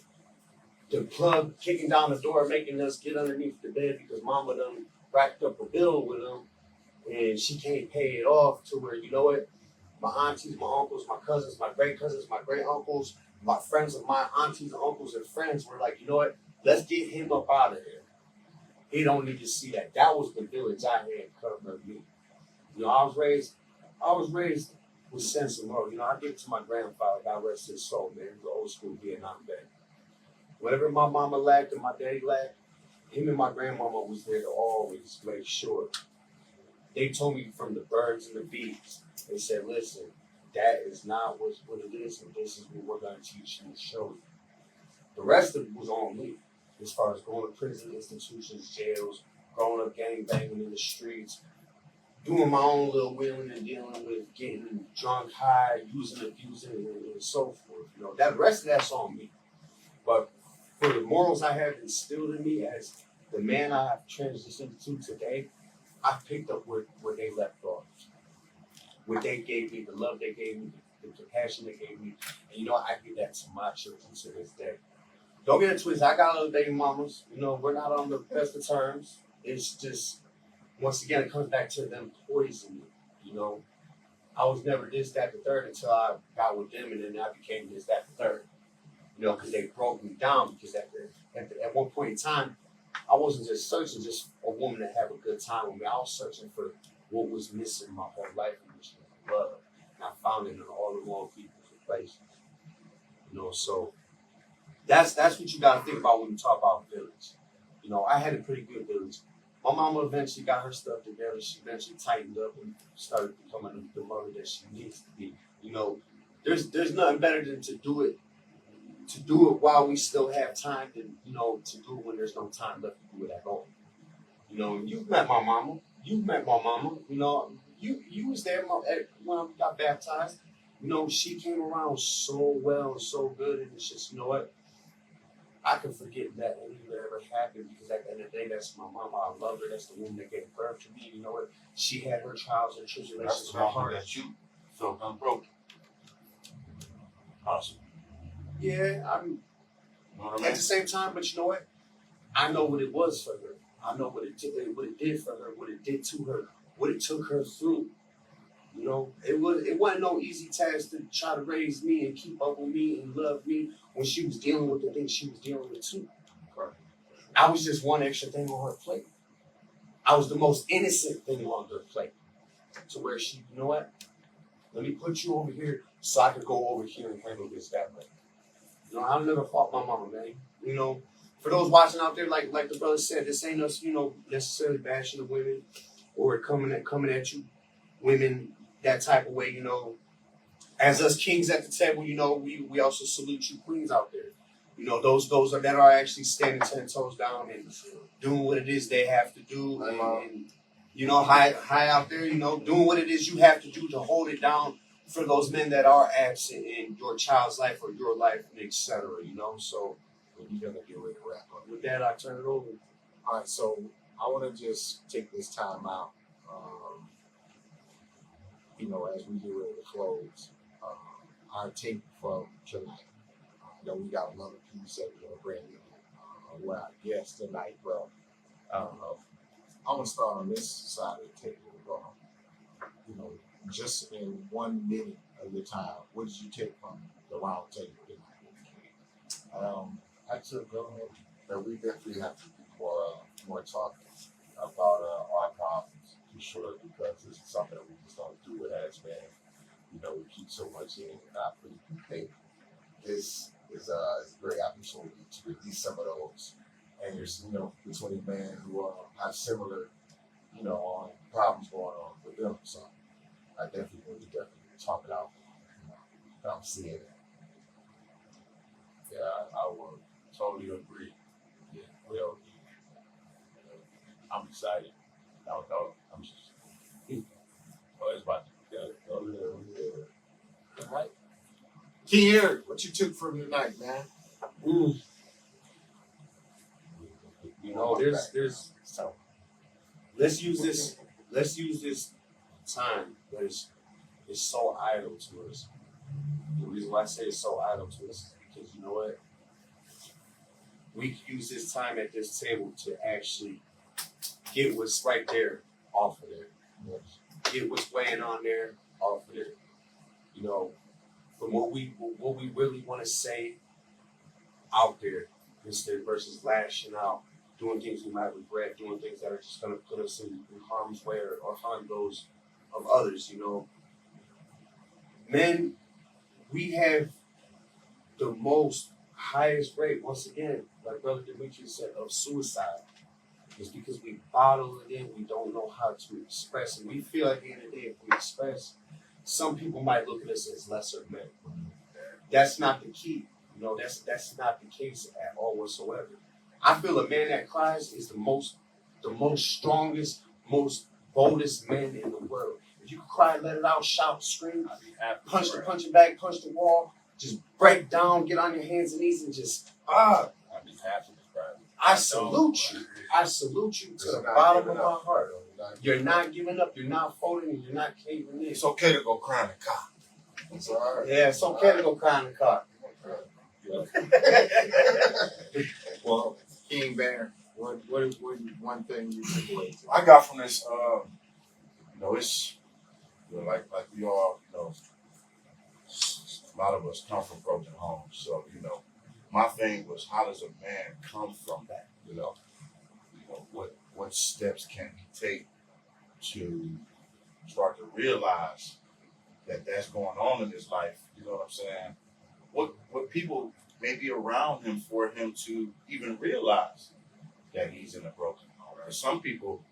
the plug kicking down the door, making us get underneath the bed because mama done racked up a bill with them and she can't pay it off, to where, you know what, my aunties, my uncles, my cousins, my great cousins, my great uncles, my friends of my aunties and uncles and friends were like, you know what, let's get him up out of here. He don't need to see that. That was the village I had covered me. You know, I was raised with sense of moral. You know, I give it to my grandfather, God rest his soul, man. He was an old school Vietnam vet. Whatever my mama lacked and my daddy lacked, him and my grandmama was there to always make sure. They told me from the birds and the bees, they said, listen, that is not what it is, and this is what we're going to teach you and show you. The rest of it was on me, as far as going to prison institutions, jails, growing up gang banging in the streets, doing my own little wheeling and dealing with getting drunk, high, using, abusing, and so forth. You know, that rest of that's on me. But for the morals I have instilled in me as the man I have transitioned to today, I picked up where they left off. What they gave me, the love they gave me, the compassion they gave me. And you know, I give that to my children to this day. Don't get it twisted. I got little baby mamas. You know, we're not on the best of terms. It's just, once again, it comes back to them poisoning. You know, I was never this, that, the third until I got with them, and then I became this, that, the third. You know, because they broke me down. Because at one point in time, I wasn't just searching just a woman to have a good time with me. I was searching for what was missing my whole life, which was love. And I found it in all the wrong people and places. You know, so that's what you got to think about when you talk about village. You know, I had a pretty good village. My mama eventually got her stuff together. She eventually tightened up and started becoming the mother that she needs to be. You know, there's nothing better than to do it while we still have time to, you know, to do it when there's no time left to do it at all. You know, you've met my mama. You've met my mama. You know, you was there when I got baptized. You know, she came around so well and so good, and it's just, you know what? I can forget that anything that ever happened because at the end of the day, that's my mama. I love her. That's the woman that gave birth to me. You know what? She had her trials and tribulations. That's the moment that you felt unbroken. Awesome. Yeah, I'm You know what I at mean? the same time, but you know what? I know what it was for her. I know what it did for her, what it did to her, what it took her through. You know, it wasn't no easy task to try to raise me and keep up with me and love me when she was dealing with the things she was dealing with too. I was just one extra thing on her plate. I was the most innocent thing on her plate. To where she, you know what? Let me put you over here so I could go over here and handle this that way. You know, I'll never fault my mama, man. You know, for those watching out there, like the brother said, this ain't us, you know, necessarily bashing the women or coming at you women that type of way, you know. As us kings at the table, you know, we also salute you queens out there. You know, those that are actually standing 10 toes down and doing what it is they have to do, and you know, high out there, you know, doing what it is you have to do to hold it down for those men that are absent in your child's life or your life, etc. You know, so We're gonna get ready to wrap up. with that, I turn it over. All right, so I want to just take this time out. You know, as we get ready to close, our take from tonight. You know, we got another piece that we're gonna bring in with our guest tonight, but I'm gonna start on this side of the table. You know, just in 1 minute of your time, what did you take from the round table tonight? I took that we definitely have to be more talking about our problems for sure, because this is something that we just don't do it as men. You know, we keep so much in, and I really think this is a great opportunity to release some of those angers, you know, between men who have similar, you know, problems going on with them. So I definitely want to talk it out. You know, I'm seeing it. Yeah, I will totally agree. Yeah, well, I'm excited. No, I'm just. Oh, it's about to. Yeah. All right. King Erich, what you took from tonight, man? You know, there's So, let's use this time that is so idle to us. The reason why I say it's so idle to us is because you know what? We can use this time at this table to actually get what's right there off of there. Get what's weighing on there off of there. You know, from what we really want to say out there instead versus lashing out, doing things we might regret, doing things that are just going to put us in harm's way or harm those of others, you know. Men, we have the most highest rate, once again, like Brother Demetrius said, of suicide. It's because we bottle it in, we don't know how to express it. We feel at the end of the day, if we express, some people might look at us as lesser men. That's not the key. You know, that's not the case at all whatsoever. I feel a man that cries is the most strongest, most boldest man in the world. If you cry, let it out, shout, scream, punch the bag, punch the wall, just break down, get on your hands and knees and just I'd be happy to cry. I salute you. I salute you to the bottom of my heart. You're not giving up, you're not folding, and you're not caving in. It's okay to go cry in the car. it's all right. Yeah, it's okay to go cry in the car. Well, King Bear, what one thing you took away? I got from this, you know, it's, you know, like we all, you know, a lot of us come from broken homes. So, you know, my thing was, how does a man come from that? You know, what steps can he take to start to realize that that's going on in his life? You know what I'm saying? What people may be around him for him to even realize that he's in a broken home. And some people,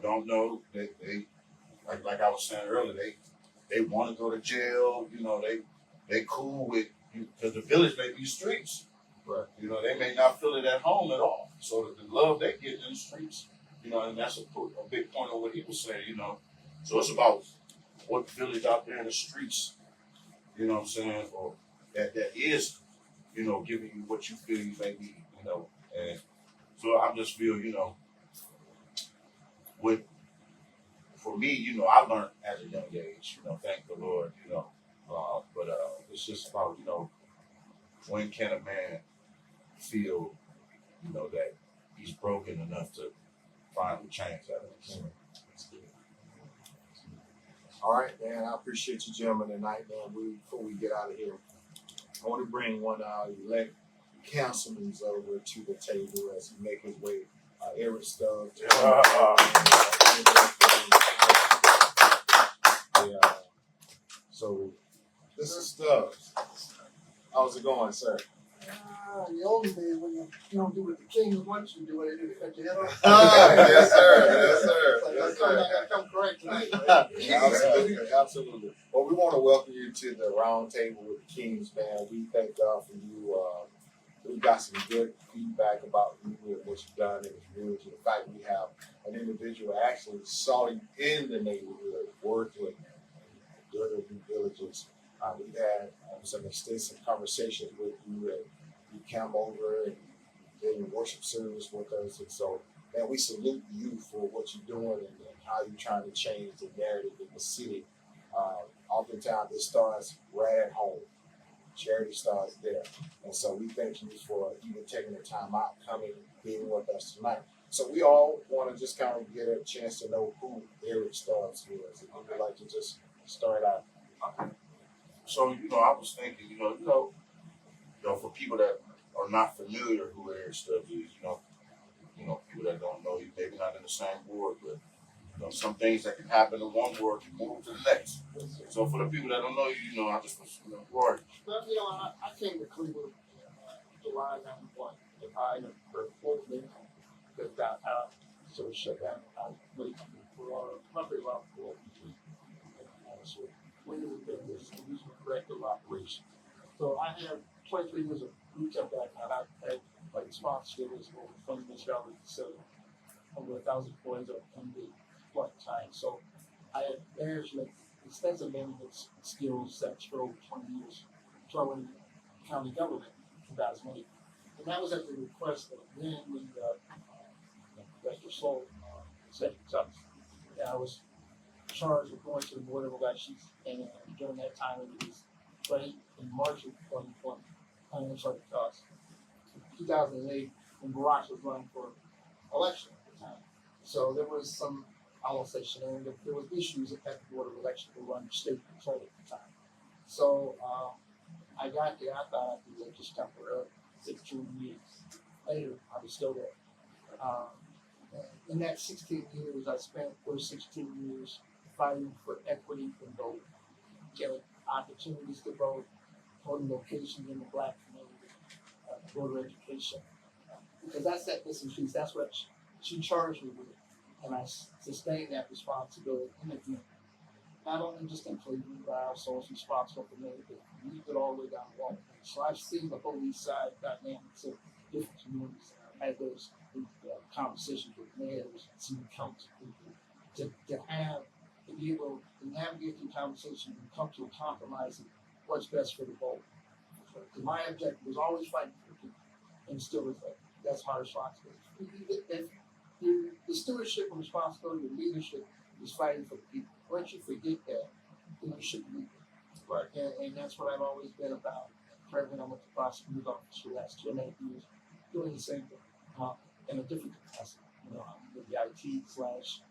don't know that they like I was saying earlier, they want to go to jail. They cool with because the village may be streets. Right. They may not feel it at home at all. So the love they get in the streets, and that's a big point of what he was saying. So it's about what village out there in the streets, what I'm saying, or that is, giving you what you feel you may need, and so I just feel, for me, I learned at a young age, thank the Lord, but it's just about, when can a man feel, that he's broken enough to finally change that? All right, man. I appreciate you, gentlemen, tonight, man. Before we get out of here, I want to bring one of our elect councilmen over to the table as he make his way. Erich Stubbs. Yeah. So this is Stubbs. How's it going, sir? The older days when you don't do what the kings want you to do, what they do, they cut your head off. Yes, sir. Yes, sir. So Yes, I sir. gotta come correct tonight. Absolutely, absolutely. Well, we want to welcome you to the Roundtable with the Kings, man. We thank God for you. We got some good feedback about you and what you've done in the community. In fact, we have an individual actually saw you in the neighborhood working, doing your due diligence. We've had some extensive conversations with you, and you come over and did your worship service with us. And so, man, we salute you for what you're doing and how you're trying to change the narrative in the city. Oftentimes, it starts right at home. Charity starts there. And so we thank you for even taking the time out, coming, being with us tonight. So we all want to just kind of get a chance to know who Erich Stubbs is. If you would like to just start out. So, I was thinking, for people that are not familiar who Erich Stubbs is, people that don't know, you maybe not in the same ward, but some things that can happen in one ward can move to the next. So for the people that don't know you, I just was, worried. Well, I came to Cleveland July 91. If I for 4 minutes, because downtown sort of shut down. I waited for probably about 4 weeks. So when it was business, and these were corrective operations. So I have 23 years of retail background. I had like sponsorships from the Charlotte facility. Over 1,000 employees on the one time. So I had management, extensive management skills that drove 20 years. So I went into county government in 2008. And that was at the request of then Director Sloan, Executive Stubbs. And I was charged with going to the Board of Elections, and during that time it was right in March of 2020. I'm sorry, 2008 when Barack was running for election at the time. So there was some, I won't say shenanigans, there was issues at the Board of Elections to run state control at the time. So I got there, I thought I'd be there just temporarily. 16 years later, I was still there. In that 16 years, I spent those 16 years fighting for equity and vote, getting opportunities to vote, voting locations in the Black community, voter education. Because that's that missing piece. That's what she charged me with. And I sustained that responsibility in the community. Not only just in Cleveland, but I also was responsible for many things. We moved it all the way down the wall. So I've seen the whole east side dynamics of different communities. I had those conversations with mayors and city council people to be able to navigate through conversations and come to a compromise of what's best for the vote. Because my objective was always fighting for people, and still is that. That's my responsibility. If the stewardship and responsibility of leadership is fighting for the people. Once you forget that, then you shouldn't be there. Right. And that's what I've always been about. Currently, I'm with the prosecutor's office for the last 2.5 years, doing the same thing in a different capacity. I'm with the IT/case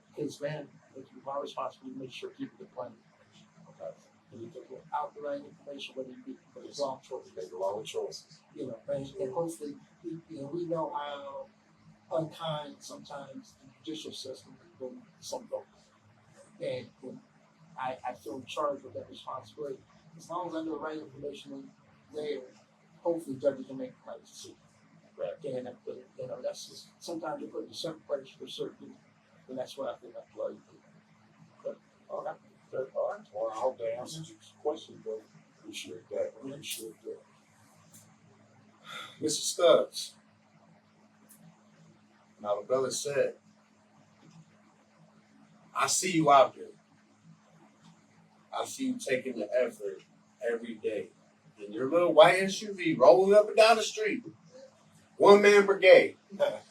management. It's my responsibility to make sure people get plenty of information. Okay. And you get out the right information, whether you get the wrong choices. Make the wrong choices. And hopefully, we know how unkind sometimes the judicial system has been to some folks. And I feel charged with that responsibility. As long as I know the right information there, hopefully judges will make the right decision. Right. They end up with it. That's just, sometimes you put in a certain place for certain people, and that's what I think that's why you do. But all right. All right. Well, I hope that answers your question, bro. Appreciate that. Appreciate that. Mr. Stubbs. Now the brother said, I see you out there. I see you taking the effort every day. In your little white SUV rolling up and down the street. One man brigade.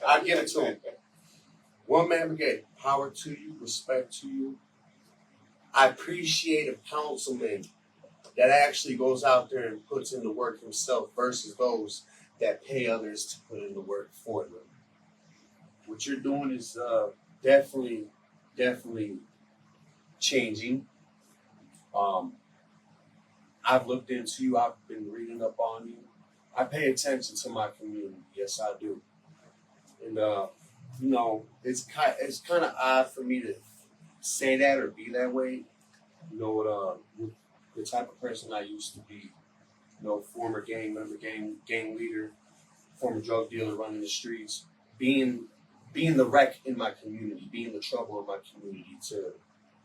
I give it to him. One man brigade. Power to you, respect to you. I appreciate a councilman that actually goes out there and puts in the work himself versus those that pay others to put in the work for them. What you're doing is definitely changing. I've looked into you. I've been reading up on you. I pay attention to my community. Yes, I do. And it's kind of odd for me to say that or be that way. With the type of person I used to be. Former gang member, gang leader, former drug dealer running the streets, being the wreck in my community, being the trouble in my community, to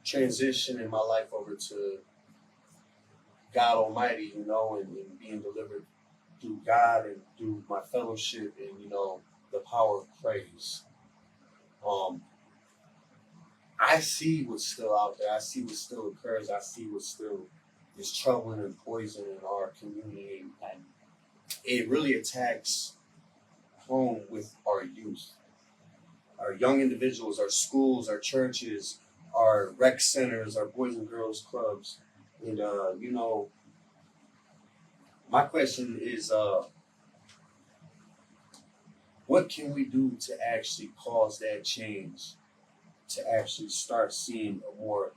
transition in my life over to God Almighty, and being delivered through God and through my fellowship and, the power of praise. I see what's still out there. I see what still occurs. I see what still is troubling and poison in our community. And it really attacks home with our youth, our young individuals, our schools, our churches, our rec centers, our boys and girls clubs. And, my question is, what can we do to actually cause that change, to actually start seeing a more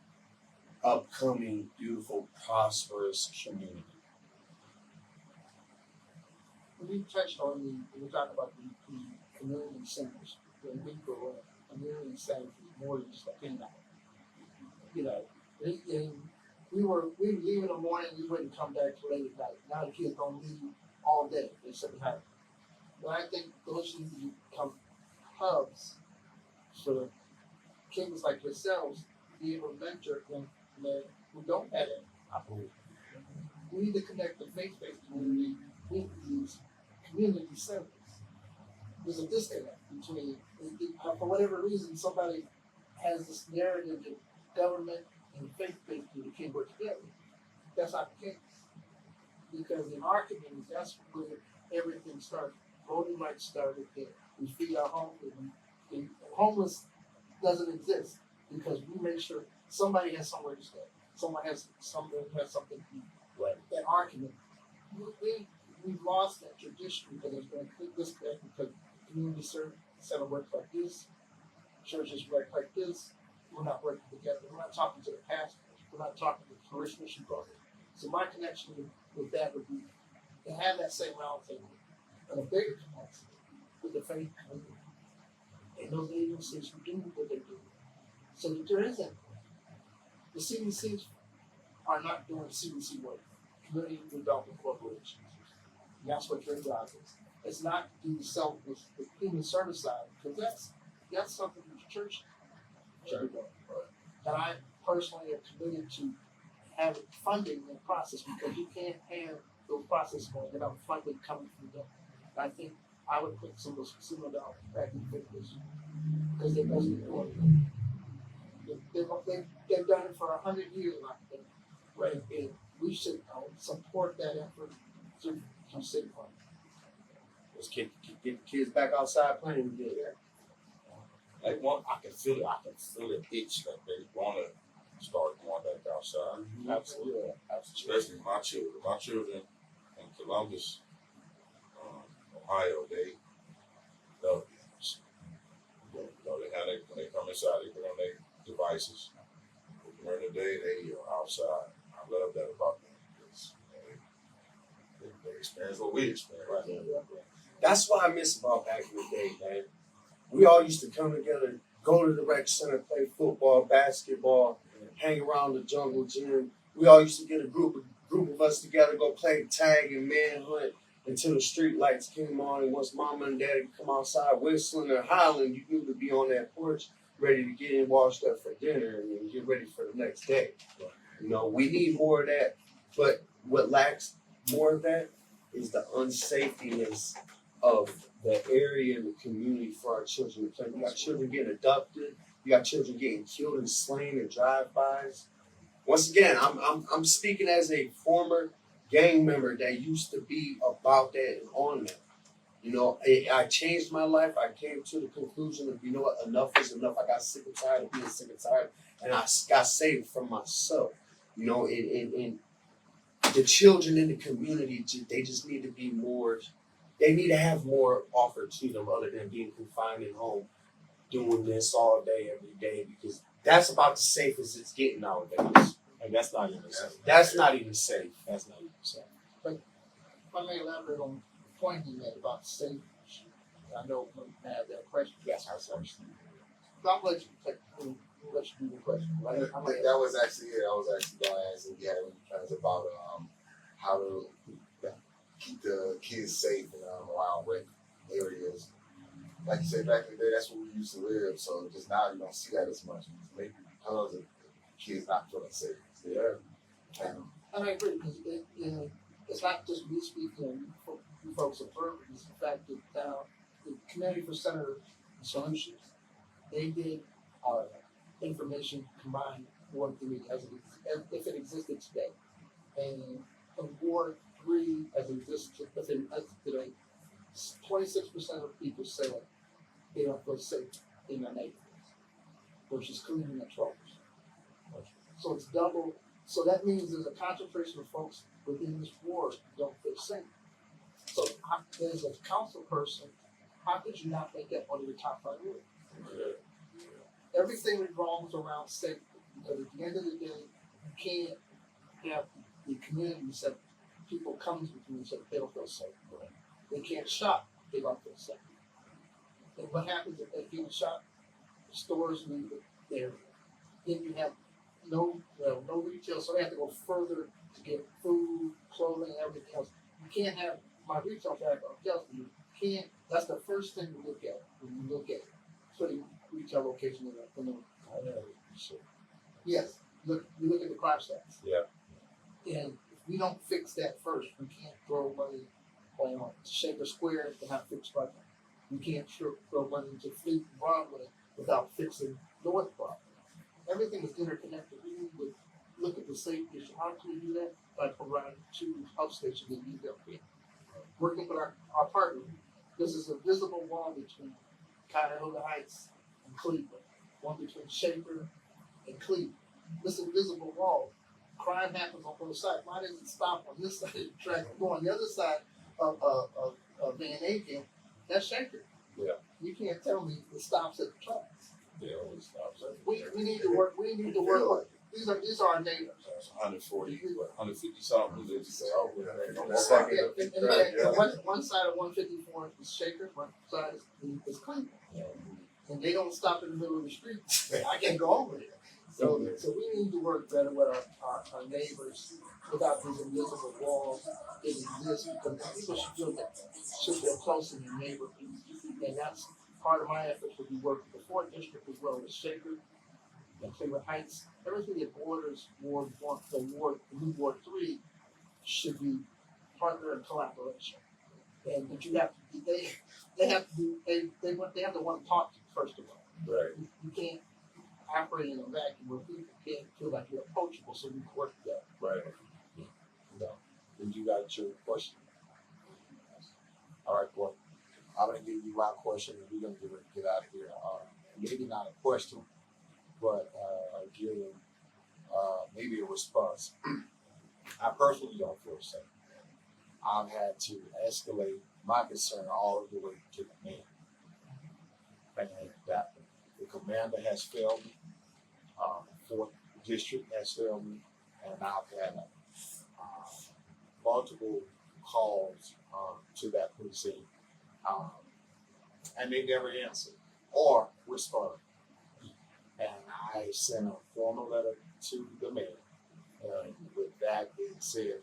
upcoming, beautiful, prosperous community? When you touched on when we talk about the community centers, when we grow up, community centers is more than just a handout. And we leave in the morning, we wouldn't come back till late at night. Now the kids don't leave all day. They sit behind. But I think those need to become hubs for kids like yourselves to be able to mentor them who don't have it. We need to connect the faith-based community with these community centers. There's a disconnect between, for whatever reason, somebody has this narrative that government and faith-based community can't work together. That's not the case. Because in our community, that's where everything started. Voting rights started there. We feed our homeless. And homeless doesn't exist because we make sure somebody has somewhere to stay. Someone has something to eat. Right. In our community, we've lost that tradition because there's been a disconnect because community center works like this, churches work like this. We're not working together. We're not talking to the pastors. We're not talking to the parishioners. So my connection with that would be to have that same roundtable and a bigger connection with the faith community and those agencies who do what they do. So that there isn't. The CDCs are not doing CDC work. Community development corporations. And that's what your job is. It's not to do the human service side, because that's something that the church should do. And I personally am committed to have funding the process because you can't have those processes going without funding coming from them. And I think I would put some of those $6 dollars back in fitness because they're most important. They've done it for 100 years, I think. Right? And we should support that effort through city funding. Let's get the kids back outside playing again. I can feel it. I can feel it itch that they want to start going back outside. Mm-hmm. Absolutely. Especially my children. My children in Columbus, Ohio, they love games. When they come inside, they put on their devices. During the day, they are outside. I love that about them because they experience what we experience right now. That's what I miss about back in the day, man. We all used to come together, go to the rec center, play football, basketball, hang around the jungle gym. We all used to get a group of us together, go play tag and manhunt. until the street lights came on, and once mama and daddy come outside whistling or hollering, you knew to be on that porch, ready to get in, washed up for dinner, and get ready for the next day. You know, we need more of that, but what lacks more of that is the unsafeness of the area and the community for our children to play. You got children getting abducted, you got children getting killed and slain in drive-bys. Once again, I'm speaking as a former gang member that used to be about that and on that. You know, I changed my life. I came to the conclusion of, you know what, enough is enough. I got sick and tired of being sick and tired, and I got saved from myself. You know, and the children in the community, they just need to be more, they need to have more offered to them other than being confined at home, doing this all day, every day, because that's about the safest it's getting nowadays. And that's not even safe. That's not even safe. That's not even safe. If I may elaborate on the point he made about safety, I know I have that question. That's our first. So I'm going to let you do the question. Right? That was actually it. I was actually going to ask if you had any plans about how to keep the kids safe and around rec areas. Like you said, back in the day, that's where we used to live. So just now you don't see that as much. Maybe because of kids not feeling safe. Yeah. And I agree, because it's not just me speaking, you folks observe it. It's the fact that the Community for Center Solutions, they did information combined Ward 3 as if it existed today. And in Ward 3 as it exists today, 26% of people say they don't feel safe in their neighborhoods, versus cleaning at 12%. So it's double. So that means there's a concentration of folks within this ward who don't feel safe. So as a council person, how could you not make that one of your top priorities? Everything revolves around safety, because at the end of the day, you can't have the community that people come to the community that they don't feel safe. They can't shop, they don't feel safe. And what happens if they can't shop? The stores leave it there. Then you have no retail, so they have to go further to get food, clothing, everything else. You can't have my retail track. I'm telling you, can't. That's the first thing to look at when you look at putting retail location in the Yes, you look at the crime stats. Yeah. And if we don't fix that first, we can't throw money on Shaker Square to have fixed Broadway. We can't throw money into Fleet Broadway without fixing North Broadway. Everything is interconnected. We need to look at the safety issue. How can we do that? By providing 2 help stations that need help. Working with our partner. This is a visible wall between Cuyahoga Heights and Cleveland. One between Shaker and Cleveland. This invisible wall. Crime happens on both sides. Why doesn't it stop on this side of the track and go on the other side of Van Aiken? That's Shaker. Yeah. You can't tell me it stops at the tracks. They always stop. We need to work. We need to work. These are our neighbors. 140, 150 something. They just say, oh, we're And right. one side of 154 is Shaker, one side is Cleveland. And they don't stop in the middle of the street. I can't go over there. So we need to work better with our neighbors without these invisible walls that exist, because people should feel close to their neighborhood. And that's part of my efforts will be working with the 4th District as well as Shaker and Cleveland Heights. Everything that borders Ward 1, the new Ward 3 should be partner and collaboration. And but you have to, they have to want to talk to you first of all. Right. You can't operate in a vacuum where people can't feel like you're approachable, so we can work together. Right. No. Did you got your question? All right, boy. I'm gonna give you my question, and we're gonna get out of here. Maybe not a question, but giving maybe a response. I personally don't feel safe. I've had to escalate my concern all the way to the man, and that the commander has failed me. 4th District has failed me, and I've had multiple calls to that precinct. And they never answer or respond. And I sent a formal letter to the mayor. And with that being said,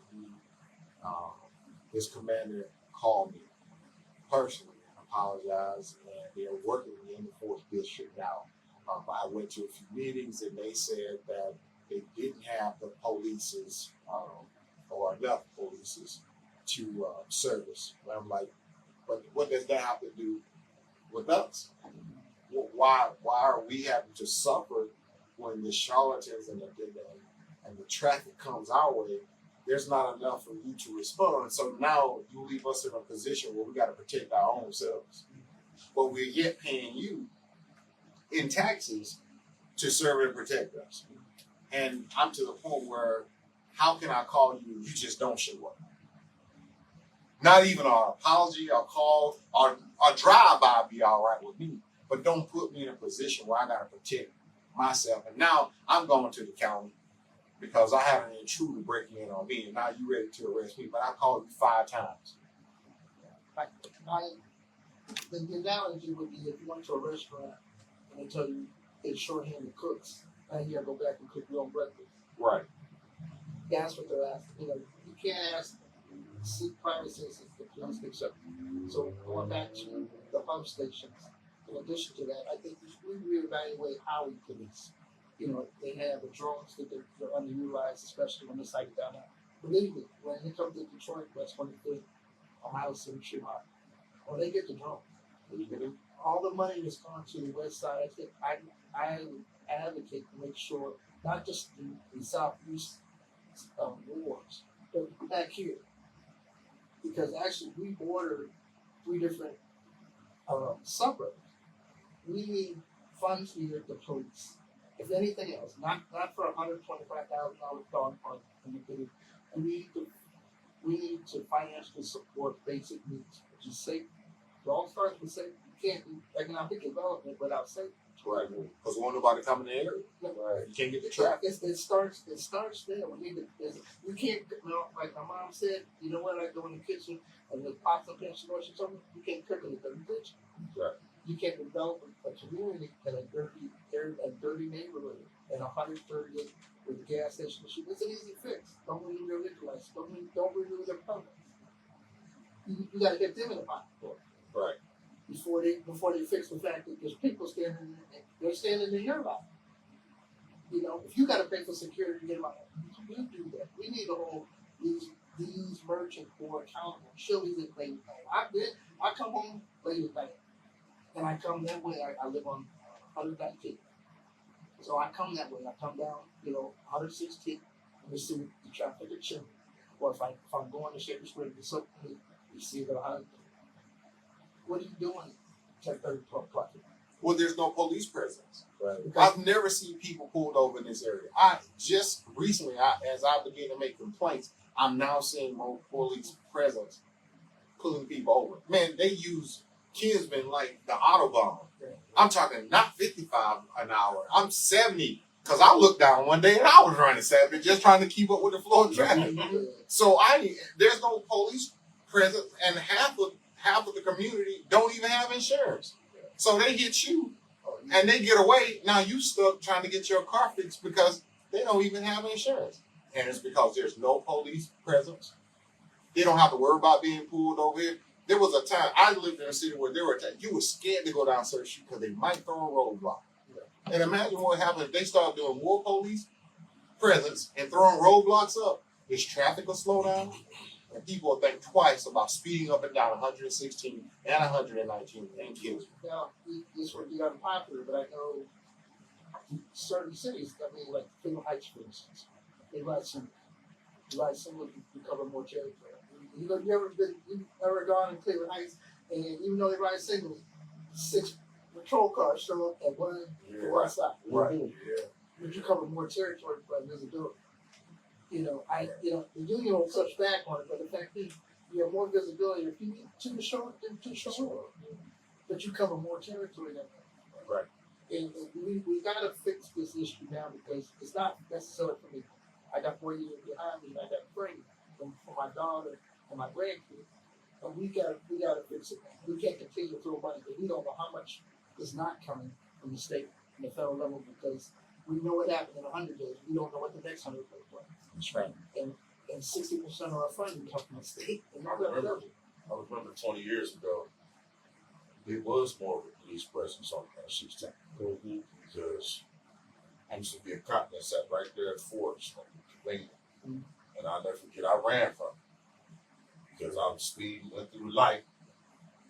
his commander called me personally and apologized, and they're working in the fourth district now. I went to a few meetings, and they said that they didn't have the polices or enough polices to service. And I'm like, but what does that have to do with us? Why are we having to suffer when the charlatans and the traffic comes our way? There's not enough for you to respond. So now you leave us in a position where we got to protect our own selves, but we're yet paying you in taxes to serve and protect us. And I'm to the point where, how can I call you if you just don't show up? Not even an apology, a call, or a drive-by be all right with me, but don't put me in a position where I got to protect myself. And now I'm going to the county because I had an intruder breaking in on me, and now you ready to arrest me, but I called you 5 times. The analogy would be if you went to a restaurant and they tell you it's shorthanded cooks, and you gotta go back and cook your own breakfast. Right. That's what they're asking. You know, you can't seek private citizens to police accept. So going back to the hub stations, in addition to that, I think we reevaluate how we police. You know, they have the drones that they're underutilized, especially when it's like down there. Believe me, when it comes to Detroit, West 25th, Ohio City, Chicago, when they get the drones, all the money that's gone to the west side, I advocate to make sure not just the southeast wards, but back here. Because actually we border 3 different suburbs. We need funds here to police. If anything else, not for $125,000 dog park in the city. We need to financially support basic needs, which is safety. It all starts with safety. You can't do economic development without safety. Right. Because won't nobody come in the area. Right. You can't get the traffic. It starts there. We need to. You can't. You know, like my mom said. You know what? I go in the kitchen and the pots and pans. She told me you can't cook in a dirty kitchen. Right. You can't develop a community in a dirty neighborhood in 138 with a gas station. It's an easy fix. Don't renew their liquor license. Don't renew their permits. You got to get them in the pocket for it. Right. Before they fix the fact that there's people they're standing in your line. You know, if you got to pay for security to get them out, you do that. We need to hold these merchants more accountable. Sure, he's late at night. I come home late at night, and I come that way. I live on 119th, so I come that way. I come down, 116th, and we see the traffic is chilling. Or if I'm going to Shaker Square to get something, you see the 100. What are you doing 10:30, 12 o'clock? Well, there's no police presence. Right. I've never seen people pulled over in this area. I just recently, as I began to make complaints, I'm now seeing more police presence pulling people over. Man, they use Kinsman like the Autobahn. I'm talking not 55 an hour. I'm 70. Because I looked down one day and I was running 70 just trying to keep up with the flow of traffic. So there's no police presence, and half of the community don't even have insurance. So they hit you and they get away. Now you stuck trying to get your car fixed because they don't even have insurance. And it's because there's no police presence. They don't have to worry about being pulled over here. There was a time I lived in a city where you were scared to go down Church Street because they might throw a roadblock. And imagine what happens if they start doing more police presence and throwing roadblocks up. Is traffic will slow down, and people will think twice about speeding up and down 116 and 119 and kills. Now, this would be unpopular, but I know certain cities, like Cleveland Heights, for instance, they ride singles. You ride singles, you cover more territory. You ever gone in Cleveland Heights, and even though they ride singles, 6 patrol cars show up at one side. Right. Yeah. But you cover more territory by visibility. The union will touch back on it, but the fact is, you have more visibility. If you need 2 to show up, then 2 to show up. But you cover more territory than that. Right. And we got to fix this issue now because it's not necessarily for me. I got 4 years behind me, and I got free for my daughter and my grandkids. And we got to fix it. We can't continue to throw money, but we don't know how much is not coming from the state and the federal level because we know what happened in 100 days. We don't know what the next 100 days will. That's right. And 60% of our funding comes from the state and not the federal. I remember 20 years ago, it was more of a police presence on 16. Because I used to be a cop that sat right there at Ford's on Pennsylvania. And I'll never forget, I ran from him because I was speeding, went through the light.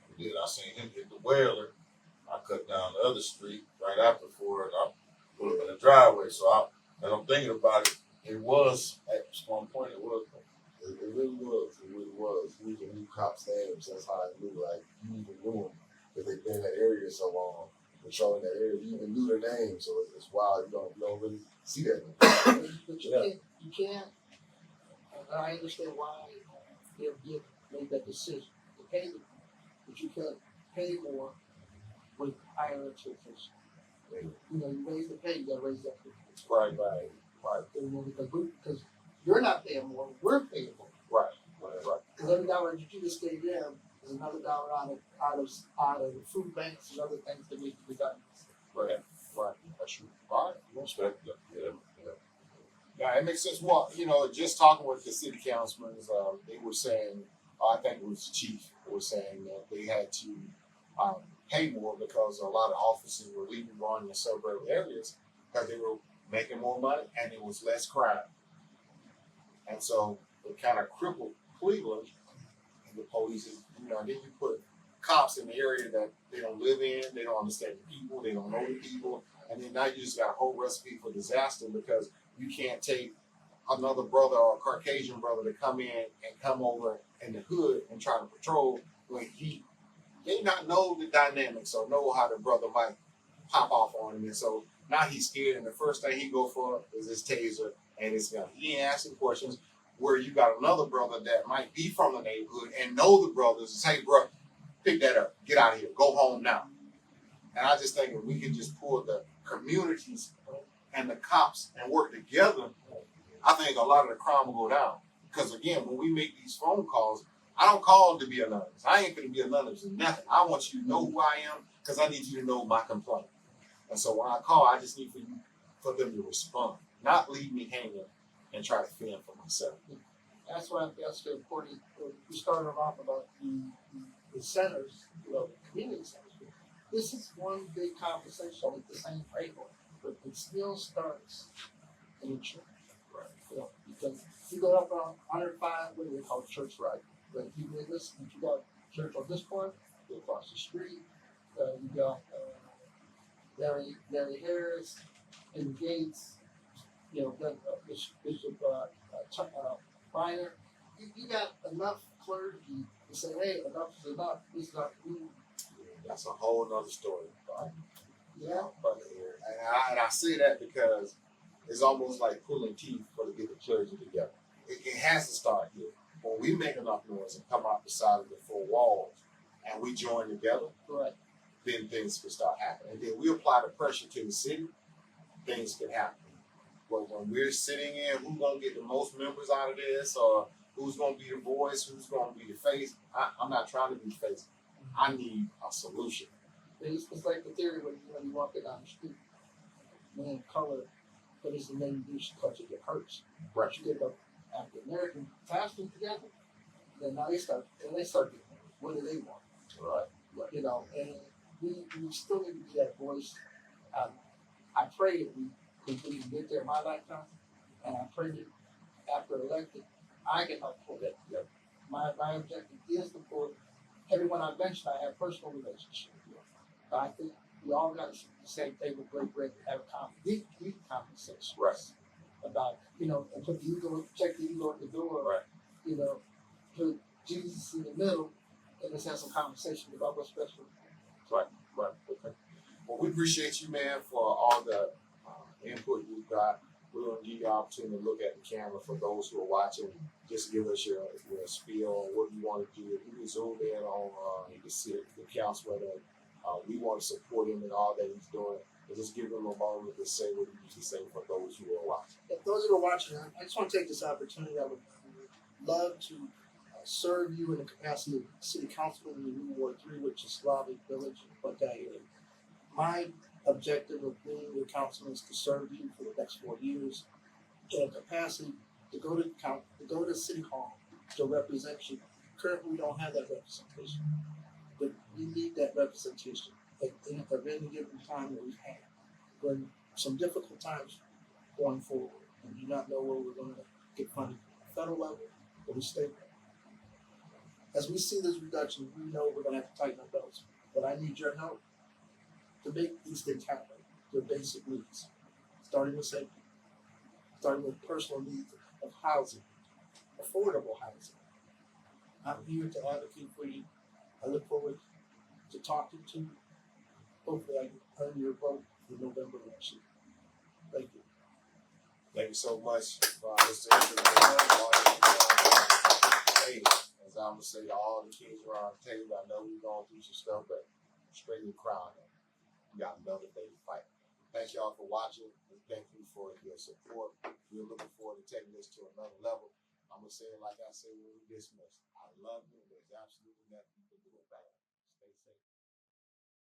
And then I seen him hit the whaler. I cut down the other street right after Ford, and I put him in the driveway. So I'm thinking about it, it was, at one point, it was. It really was. It really was. We even knew cops' names. That's how I knew. Like, you even knew them because they've been in that area so long, patrolling that area. You even knew their names. So it's wild. You don't really see that anymore. But you can't, and I understand why they've made that decision to pay them, but you can't pay more with higher expectations. You know, you raise the pay, you gotta raise the expectations. Right. Because you're not paying more, we're paying more. Right. Because every dollar that you just gave them is another dollar out of the food banks and other things that need to be done. Right. That's true. All right. Respect that. Yeah. Yeah, it makes sense. Well, you know, just talking with the city councilmen, they were saying, I think it was the chief, was saying that they had to pay more because a lot of officers were leaving on in suburban areas because they were making more money and there was less crime. And so it kind of crippled Cleveland and the police. You know, and then you put cops in the area that they don't live in, they don't understand the people, they don't know the people, and then now you just got a whole recipe for disaster because you can't take another brother or a Caucasian brother to come in and come over in the hood and try to patrol when he may not know the dynamics or know how the brother might pop off on him. And so now he's scared, and the first thing he go for is his taser and his gun. He ain't asking questions. Where you got another brother that might be from the neighborhood and know the brothers and say, bro, pick that up, get out of here, go home now. And I just think if we can just pull the communities and the cops and work together, I think a lot of the crime will go down. Because again, when we make these phone calls, I don't call to be anonymous. I ain't going to be anonymous in nothing. I want you to know who I am because I need you to know my complaint. And so when I call, I just need for them to respond, not leave me hanging and try to fend for myself. That's why that's the important. We started off about the centers, you know, community centers. This is one big conversation with the same framework, but it still starts in the church. Right. You know, because you go up on 105, what do they call church right? But if you listen, if you got church on this corner, you go across the street, you got Larry Harris and Gates, you know, Bishop Reiner. You got enough clergy to say, hey, enough is enough. It's not me. That's a whole nother story. Right? Yeah. But, and I say that because it's almost like pulling teeth for to get the clergy together. It has to start here. When we make enough noise and come out the side of the four walls and we join together, Right. then things can start happening. And then we apply the pressure to the city, things can happen. But when we're sitting in, who's going to get the most members out of this, or who's going to be the voice, who's going to be the face, I'm not trying to be the face. I need a solution. It's like the theory when you walk down the street, man of color, but it's the name you should touch it, it hurts. Right. You get the African American fasting together, then now they start getting what do they want? Right. You know, and we still need to be that voice. I pray that we can get there in my lifetime, and I pray that after elected, I can help pull that together. My objective is to pull everyone I mentioned. I have personal relationship with. But I think we all got to sit at the same table, break bread, and have a deep conversation. Right. About, you know, and put the ego, check the ego at the door. Right. You know, put Jesus in the middle, and let's have some conversation about what's best for Right. Okay. Well, we appreciate you, man, for all the input you've got. We're going to give you an opportunity to look at the camera for those who are watching. Just give us your spiel on what you want to do. If you can zoom in on you can see the councilman, we want to support him in all that he's doing. And just give him a moment to say what he needs to say for those who are watching. If those who are watching, I just want to take this opportunity. I would love to serve you in the capacity of city councilman in the new Ward 3, which is Slavic Village in Buckeye. My objective of being your councilman is to serve you for the next 4 years in a capacity to go to City Hall to represent you currently we don't have that representation. But we need that representation at any given time that we've had. When some difficult times going forward, and do not know where we're going to get funded at the federal level or the state level. As we see this reduction, we know we're going to have to tighten our belts. But I need your help to make these things happen. Their basic needs, starting with safety, starting with personal needs of housing, affordable housing. I'm here to advocate for you. I look forward to talking to you. Hopefully I can earn your vote for November election. Thank you. Thank you so much, Mr. Hey, as I'm gonna say to all the kids around the table, I know we're going through some stuff, but straighten the crown up. We got another day to fight. Thank y'all for watching, and thank you for your support. We're looking forward to taking this to another level. I'm gonna say it like I said when we dismiss. I love you, and there's absolutely nothing you can do about it.